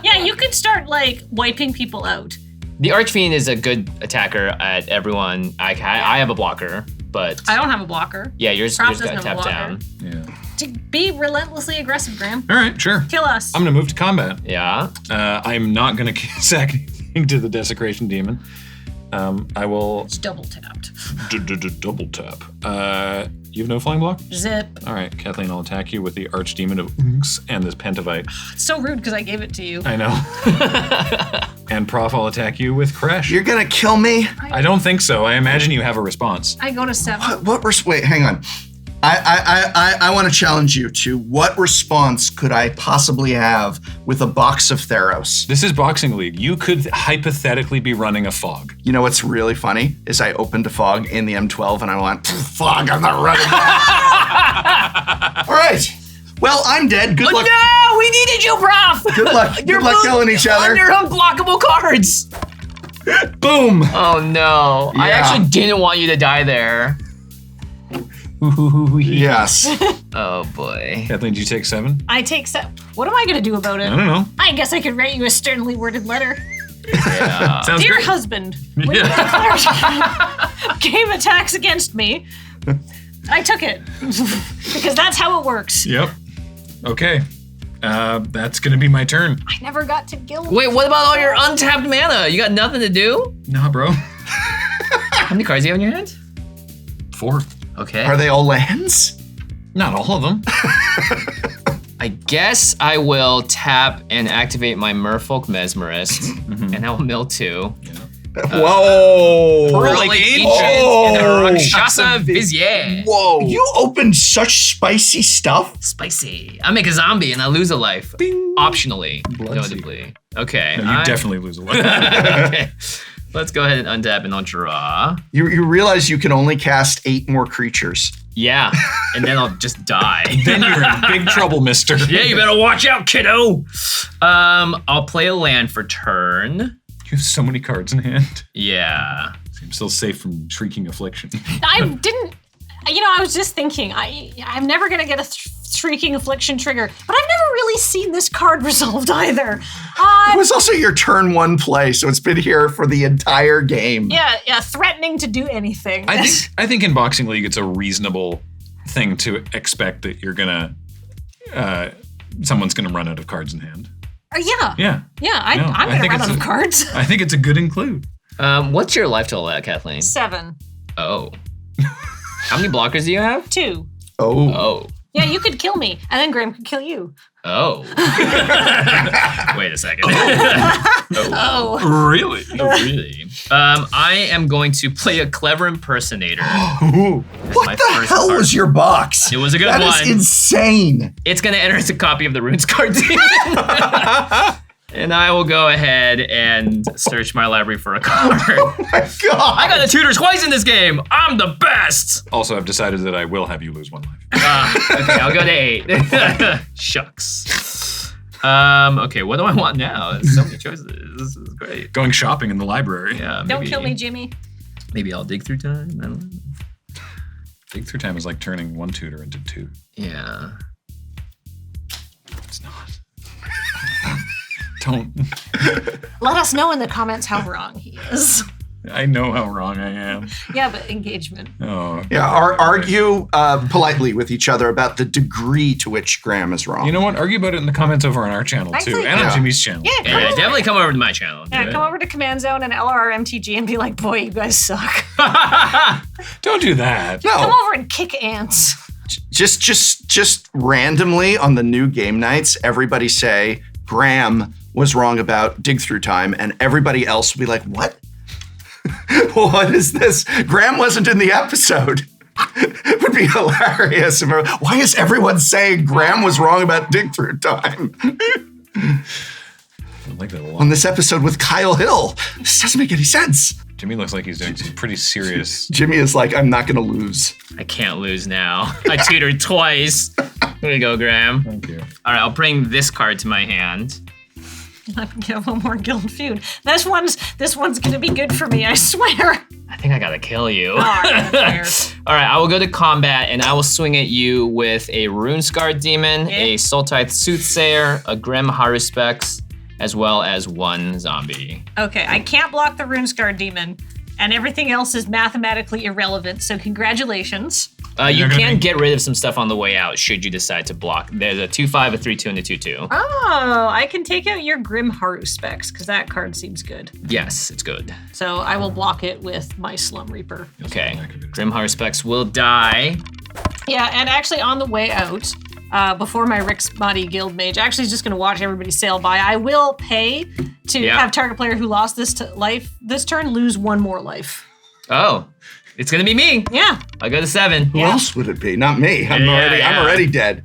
Yeah, you could start, like, wiping people out. The Archfiend is a good attacker at everyone. I have a blocker, but I don't have a blocker. yeah, yours Props got doesn't have a tapped blocker. down. Yeah. To be relentlessly aggressive, Graham. All right, sure. Kill us. I'm going to move to combat. Yeah. I'm not going to sack anything to the Desecration Demon. I will It's double tapped. double tap. You have no flying block? Zip. All right, Kathleen, I'll attack you with the Archdemon of Unks and this Pentavite. It's so rude because I gave it to you. I know. And Prof, I'll attack you with Crash. You're gonna kill me? I don't think so. I imagine you have a response. I go to 7. Wait, hang on. I want to challenge you to what response could I possibly have with a box of Theros? This is Boxing League. You could hypothetically be running a fog. You know what's really funny is I opened a fog in the M12 and I went, fog, I'm not running that. All right. Well, I'm dead. Good luck. No, we needed you, Prof. Good luck. Good luck killing each other. On your unblockable cards. Boom. Oh no. I Yeah. actually didn't want you to die there. Yes. Oh boy. Kathleen, did you take 7? I take 7. What am I going to do about it? I don't know. I guess I could write you a sternly worded letter. Yeah. Sounds Dear great. husband, when you declared game attacks against me, I took it. Because that's how it works. Yep. Okay. That's gonna be my turn. I never got to kill him. Wait, what about all your untapped mana? You got nothing to do? Nah, bro. How many cards do you have in your hand? 4. Okay. Are they all lands? Not all of them. I guess I will tap and activate my Merfolk Mesmerist, and I will mill 2. Whoa. Hurling Ancient and a Rakshasa Vizier. Whoa. You opened such spicy stuff? Spicy. I make a zombie and I lose a life. Bing. Optionally, Blood notably. Okay. No, you definitely lose a life. Okay. Let's go ahead and untap and I'll draw. You realize you can only cast 8 more creatures. Yeah, and then I'll just die. Then you're in big trouble, mister. Yeah, you better watch out, kiddo. I'll play a land for turn. You have so many cards in hand. Yeah. I'm still safe from Shrieking Affliction. I didn't, I was just thinking, I'm never going to get a Shrieking Affliction trigger, but I've never really seen this card resolved either. It was also your turn 1 play, so it's been here for the entire game. Yeah, threatening to do anything. I think in Boxing League, it's a reasonable thing to expect that you're gonna, someone's gonna run out of cards in hand. Yeah, I'm going to run out of cards. I think it's a good include. What's your life total at, Kathleen? 7. Oh. How many blockers do you have? 2. Oh. Yeah, you could kill me, and then Graham could kill you. Oh. Wait a second. Oh. Really? Oh, really? I am going to play a clever impersonator. What the hell was your box? It was a good one. That is insane. It's going to enter as a copy of the Runes card demon. And I will go ahead and search my library for a card. Oh my god. I got the tutor twice in this game. I'm the best. Also, I've decided that I will have you lose 1 life. Okay, I'll go to 8. Shucks. Okay, what do I want now? There's so many choices. This is great. Going shopping in the library. Yeah. Don't kill me, Jimmy. Maybe I'll dig through time. I don't know. Dig through time is like turning 1 tutor into 2. Yeah. It's not. Don't. Let us know in the comments how wrong he is. I know how wrong I am. Yeah, but engagement. Oh. Yeah, argue politely with each other about the degree to which Graham is wrong. You know what? Argue about it in the comments over on our channel too, Actually, and yeah. on Jimmy's channel. Yeah, Yeah, definitely come over to my channel. Yeah, come over to Command Zone and LRMTG and be like, boy, you guys suck. Don't do that. No. Come over and kick ants. Just randomly on the new game nights, everybody say Graham was wrong about dig through time, and everybody else will be like, what? What is this? Graham wasn't in the episode. It would be hilarious. Why is everyone saying Graham was wrong about dig through time? I like that a lot. On this episode with Kyle Hill. This doesn't make any sense. Jimmy looks like he's doing some pretty serious. Jimmy is like, I'm not gonna lose. I can't lose now. I tutored twice. Here you go, Graham. Thank you. All right, I'll bring this card to my hand. I can get one more guild feud. This one's gonna be good for me, I swear. I think I gotta kill you. All right, All right, I will go to combat and I will swing at you with a Runescarred Demon, a Sultithe Soothsayer, a Grim Haruspex, as well as 1 zombie. Okay, I can't block the Runescarred Demon, and everything else is mathematically irrelevant, so congratulations. You can get rid of some stuff on the way out should you decide to block. There's a 2/5, a 3/2, and a 2/2. Oh, I can take out your Grim Haruspex, because that card seems good. Yes, it's good. So I will block it with my Slum Reaper. Okay, Grim Haruspex will die. Yeah, and actually on the way out, before my Rick's Body Guild Mage. Actually, just going to watch everybody sail by. I will pay to have target player who lost this life this turn lose one more life. Oh, it's going to be me. Yeah. I'll go to 7. Who else would it be? Not me. I'm already dead.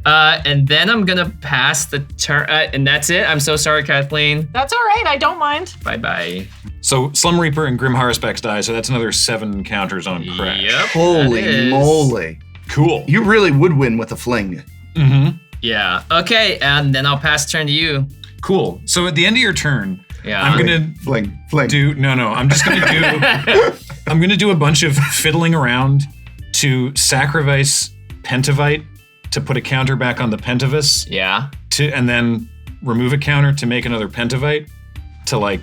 And then I'm going to pass the turn. And that's it. I'm so sorry, Kathleen. That's all right. I don't mind. Bye-bye. So Slum Reaper and Grim Haruspex die, so that's another 7 counters on Crash. Yep. Holy moly. Cool. You really would win with a fling. Mm-hmm. Yeah. Okay, and then I'll pass the turn to you. Cool. So at the end of your turn, I'm gonna fling. I'm just gonna do. I'm gonna do a bunch of fiddling around to sacrifice Pentavite to put a counter back on the Pentavus. Yeah. And then remove a counter to make another Pentavite to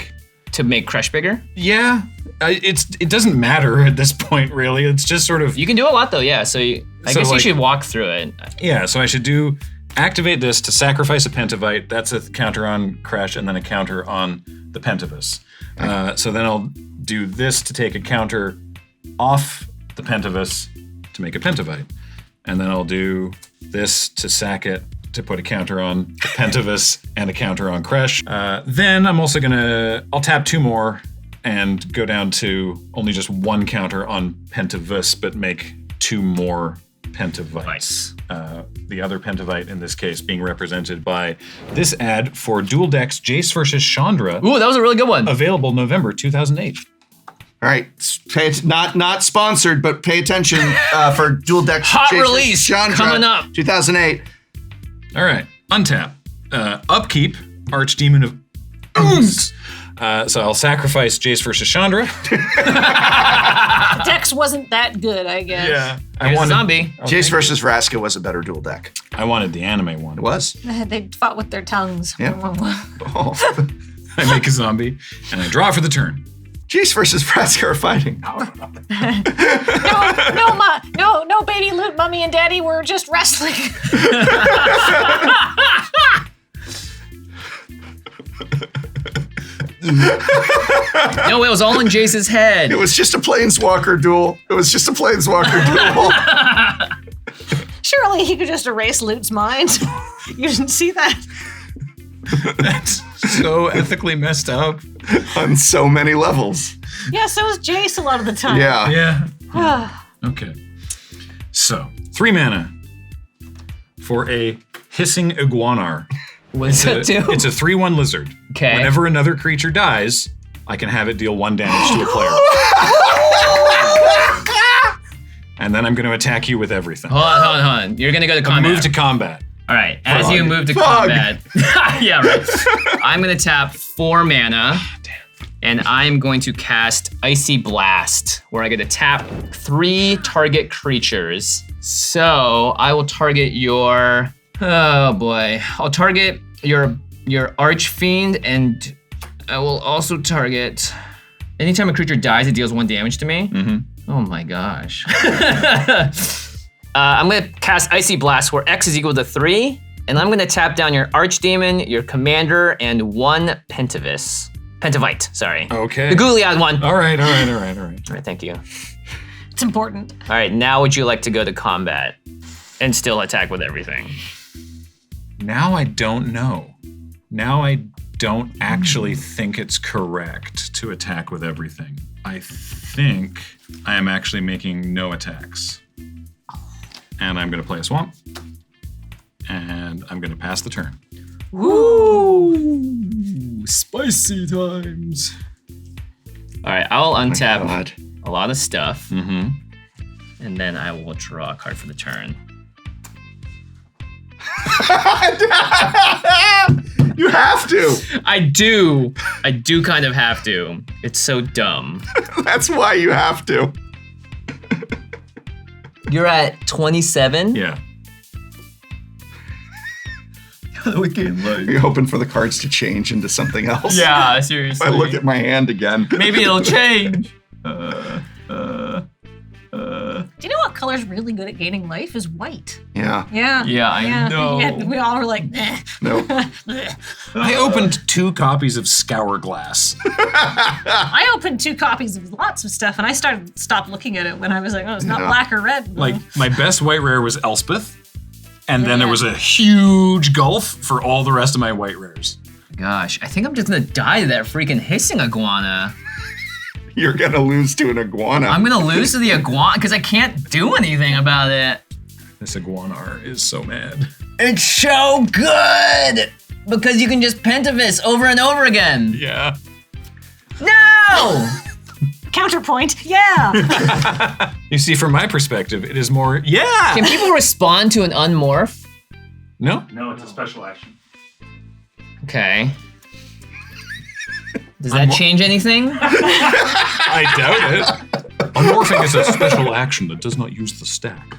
make Crush bigger. Yeah. It doesn't matter at this point, really. It's just sort of. You can do a lot though, yeah. So I guess you should walk through it. Yeah. So I should activate this to sacrifice a Pentavite. That's a counter on Crash, and then a counter on the Pentavus. So then I'll do this to take a counter off the Pentavus to make a Pentavite, and then I'll do this to sack it to put a counter on the Pentavus and a counter on Crash. Then I'm also I'll tap 2 more and go down to only just 1 counter on Pentavus, but make 2 more Pentavites. The other Pentavite in this case being represented by this ad for Dual Decks Jace versus Chandra. Ooh, that was a really good one. Available November 2008. All right, not sponsored, but pay attention for Dual Decks. Hot Jace release Chandra, coming up. 2008. All right, untap. Upkeep, Archdemon of Ooms. So I'll sacrifice Jace versus Chandra. The Dex wasn't that good, I guess. Yeah. I wanted zombie. Jace versus Vraska was a better dual deck. I wanted the anime one. It was. They fought with their tongues. Yeah. I make a zombie and I draw for the turn. Jace versus Vraska are fighting. No, baby loot, mommy and daddy were just wrestling. No, it was all in Jace's head. It was just a planeswalker duel. Surely he could just erase Loot's mind. You didn't see that? That's so ethically messed up. On so many levels. Yeah, so is Jace a lot of the time. Yeah. Okay. So, 3 mana for a Hissing Iguanar. What does that do? It's a 3/1 lizard. Okay. Whenever another creature dies, I can have it deal 1 damage to a player. And then I'm going to attack you with everything. Hold on. You're going to go to combat. Move to combat. All right, as you move to combat. Yeah, right. I'm going to tap 4 mana. And I'm going to cast Icy Blast, where I get to tap 3 target creatures. So I will target your, oh boy. I'll target your Archfiend, and I will also target, anytime a creature dies, it deals 1 damage to me. Mm-hmm. Oh my gosh. I'm gonna cast Icy Blast, where X is equal to 3, and I'm gonna tap down your Archdemon, your Commander, and 1 Pentavite, sorry. Okay. The Gouliad one. All right. All right, thank you. It's important. All right, now would you like to go to combat and still attack with everything? Now I don't know. Now I don't actually think it's correct to attack with everything. I think I am actually making no attacks. And I'm going to play a swamp. And I'm going to pass the turn. Woo! Spicy times. All right, I'll untap a lot of stuff. Mm-hmm. And then I will draw a card for the turn. You have to. I do kind of have to. It's so dumb. That's why you have to. You're at 27? Yeah. You're hoping for the cards to change into something else. Yeah, seriously. I look at my hand again. Maybe it'll change. Do you know what color's really good at gaining life is white? Yeah. Yeah, I know. Yeah, we all were like, No. I opened 2 copies of Scour Glass. I opened 2 copies of lots of stuff, and I stopped looking at it when I was like, oh, it's not black or red. Like, my best white rare was Elspeth. And then there was a huge gulf for all the rest of my white rares. Gosh, I think I'm just gonna die to that freaking hissing iguana. You're gonna lose to an iguana. I'm gonna lose to the iguana because I can't do anything about it. This iguana is so mad. It's so good because you can just pentavis over and over again. Yeah. No! Counterpoint, yeah. You see, from my perspective, it is more, yeah! Can people respond to an unmorph? No? No, it's a special action. Okay. Does that change anything? I doubt it. Unmorphing is a special action that does not use the stack.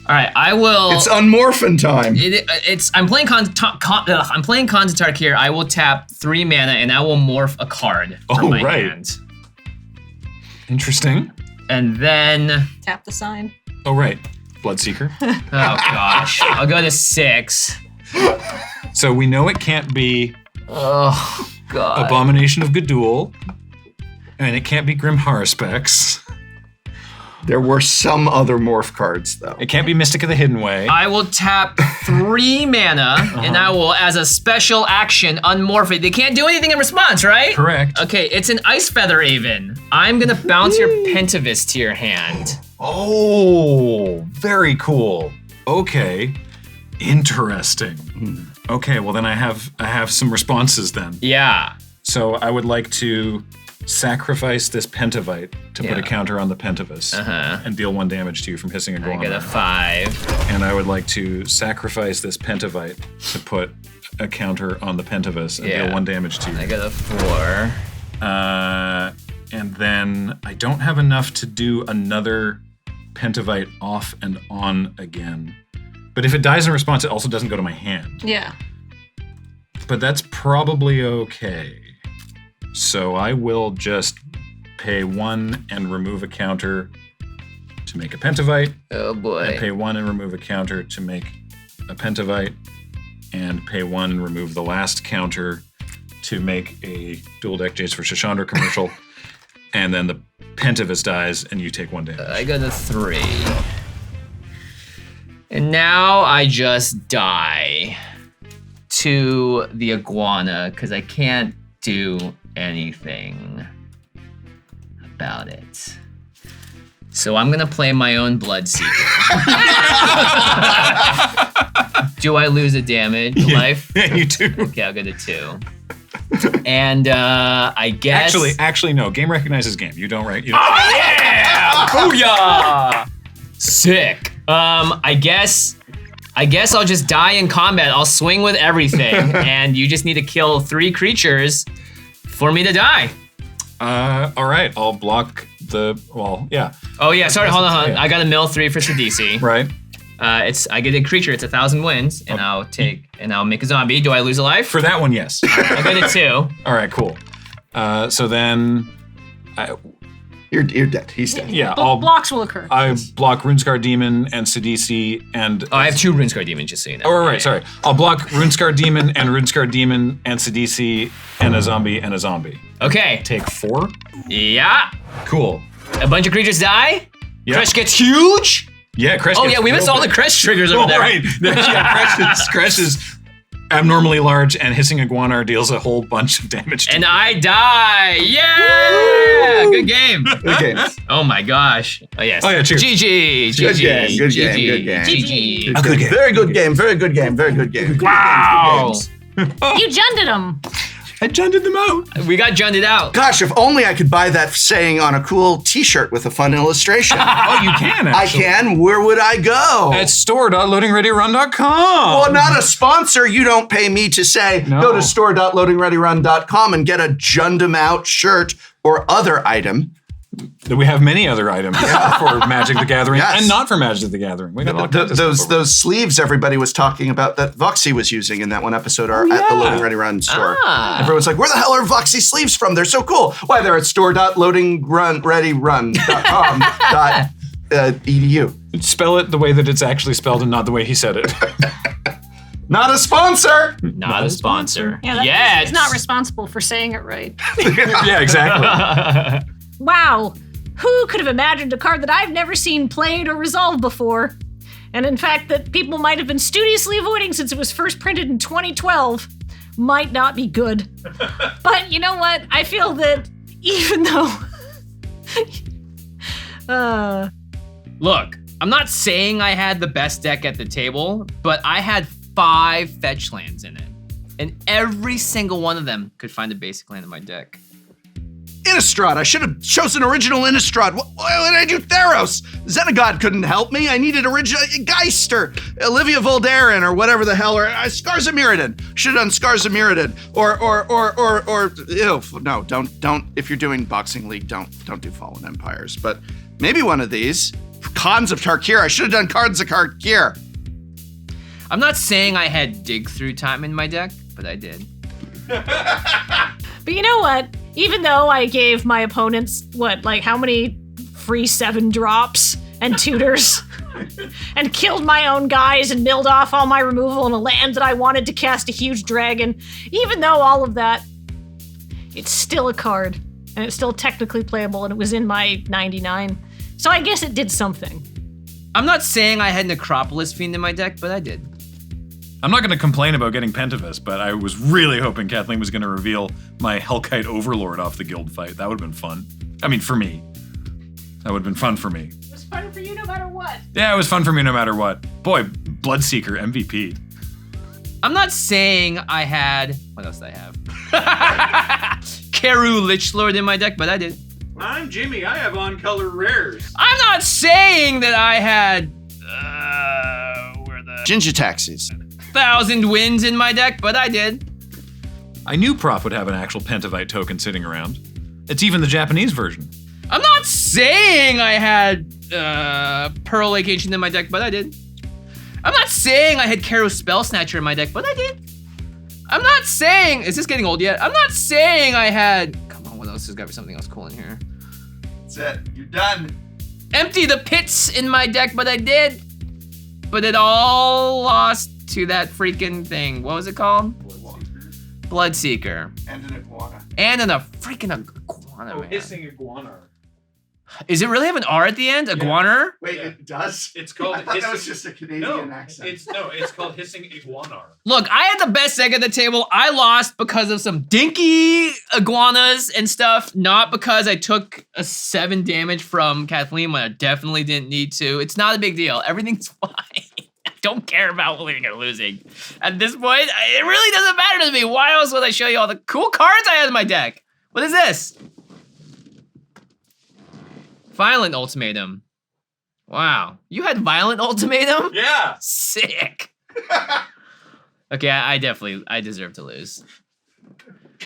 All right, I will. It's unmorphin time. I'm playing I'm playing Kontatark here. I will tap 3 mana and I will morph a card from my hand. Interesting. And then Tap the sign. Oh, right. Bloodseeker. oh gosh, I'll go to 6. So we know it can't be Oh god. Abomination of Gadul, and it can't be Grim Haruspex. There were some other morph cards, though. It can't be Mystic of the Hidden Way. I will tap 3 mana, and I will, as a special action, unmorph it. They can't do anything in response, right? Correct. Okay, it's an Ice Feather Aven. I'm gonna bounce your Pentavis to your hand. Oh, very cool. Okay, interesting. Okay, well then I have some responses then. Yeah. So I would like to sacrifice this Pentavite to put a counter on the Pentavis and deal 1 damage to you from hissing iguana. I get a 5. And I would like to sacrifice this Pentavite to put a counter on the Pentavis and deal 1 damage to you. I get a 4. And then I don't have enough to do another Pentavite off and on again. But if it dies in response, it also doesn't go to my hand. Yeah. But that's probably okay. So I will just pay 1 and remove a counter to make a Pentavite. Oh boy. And pay 1 and remove a counter to make a Pentavite. And pay 1 and remove the last counter to make a dual deck Jace for Shashandra commercial. And then the Pentavis dies and you take 1 damage. I got a 3. And now I just die to the iguana because I can't do anything about it. So I'm gonna play my own Bloodseeker. Do I lose a damage life? Yeah, you do. Okay, I'll get a 2. And I guess Actually, no. Game recognizes game. You don't, right? You don't. Oh yeah! Booyah! Sick. I guess I'll just die in combat. I'll swing with everything, and you just need to kill 3 creatures for me to die. All right. I'll block the. Well, yeah. Oh yeah. Sorry. Hold on. Yeah. I got a mill 3 for Sidisi. Right. I get a creature. It's 1,000 wins, and I'll make a zombie. Do I lose a life? For that one, yes. I get a 2. All right. Cool. So then, You're dead. He's dead. yeah. Blocks will occur. I block Runescar Demon and Sidisi and. Oh, I have 2 Runescar Demons, just so you know. Oh, right. Sorry. I'll block Runescar Demon and Runescar Demon and Sidisi and a zombie and a zombie. Okay. Take 4. Yeah. Cool. A bunch of creatures die. Yeah. Crush gets huge. Yeah. Crash. Oh gets yeah, we missed real all the big. Crush triggers over there. Right. Yeah. Crash is abnormally large, and hissing iguana deals a whole bunch of damage. And I die. Yeah. Woo! Good game. Good game. Oh my gosh. Oh yes. Oh, yeah, cheers. GG. Good GG. game, good game, GG. good game. GG. A good game. Very good game. Very good game. Very good game. Wow. You junded them. I junded them out. We got junded out. Gosh, if only I could buy that saying on a cool T-shirt with a fun illustration. Oh, you can actually. I can. Where would I go? At store.loadingreadyrun.com. Well, not a sponsor. You don't pay me to say, No. go to store.loadingreadyrun.com and get a Jundem Out shirt or other item. We have many other items for Magic the Gathering Yes. and not for Magic the Gathering. We got all kinds of stuff over. Those sleeves everybody was talking about that Voxy was using in that one episode are at the Loading Ready Run store. Ah. Everyone's like, where the hell are Voxy sleeves from? They're so cool. Why, they're at store.loadingreadyrun.com.edu. Spell it the way that it's actually spelled and not the way he said it. Not a sponsor. Not a sponsor. Yeah, Yet. he's not responsible for saying it right. Yeah, exactly. Wow. Who could have imagined a card that I've never seen played or resolved before? and in fact that people might have been studiously avoiding since it was first printed in 2012, might not be good. But you know what? I feel that even though... Look, I'm not saying I had the best deck at the table, but I had 5 fetch lands in it. And every single one of them could find a basic land in my deck. Innistrad. I should have chosen original Innistrad. Why did I do Theros? Xenagod couldn't help me. I needed original Geister, Olivia Voldaren, or whatever the hell, or Scars of Mirrodin. Should have done Scars of Mirrodin. No, don't. If you're doing Boxing League, don't do Fallen Empires. But maybe one of these. Khans of Tarkir. I should have done Khans of Tarkir. I'm not saying I had Dig Through Time in my deck, but I did. But you know what? Even though I gave my opponents, how many free 7 drops and tutors, and killed my own guys and milled off all my removal in a land that I wanted to cast a huge dragon, even though all of that, it's still a card, and it's still technically playable, and it was in my 99. So I guess it did something. I'm not saying I had Necropolis Fiend in my deck, but I did. I'm not going to complain about getting Pentavus, but I was really hoping Kathleen was going to reveal my Hellkite Overlord off the guild fight. That would have been fun. I mean, for me. That would have been fun for me. It was fun for you no matter what. Yeah, it was fun for me no matter what. Boy, Bloodseeker, MVP. I'm not saying I had... What else did I have? Keru Lichlord in my deck, but I did. I'm Jimmy. I have on-color rares. I'm not saying that I had... Ginger Taxis. 1,000 Winds in my deck, but I did. I knew Prof would have an actual Pentavite token sitting around. It's even the Japanese version. I'm not saying I had Pearl Lake Ancient in my deck, but I did. I'm not saying I had Kero Spell Snatcher in my deck, but I did. I'm not saying... Is this getting old yet? I'm not saying I had... Come on, what else? There's gotta be something else cool in here. That's it. You're done. Empty the Pits in my deck, but I did. But it all lost to that freaking thing. What was it called? Bloodseeker. And an iguana. And a freaking iguana, man. Hissing iguana. Is it really have an R at the end? Iguana? Wait, it does? It's called I thought hissing. that was just a Canadian accent. It's called hissing iguana. Look, I had the best deck at the table. I lost because of some dinky iguanas and stuff, not because I took a 7 damage from Kathleen when I definitely didn't need to. It's not a big deal. Everything's fine. I don't care about winning or losing. At this point, it really doesn't matter to me. Why else would I show you all the cool cards I had in my deck? What is this? Violent Ultimatum. Wow. You had Violent Ultimatum? Yeah. Sick. Okay, I deserve to lose.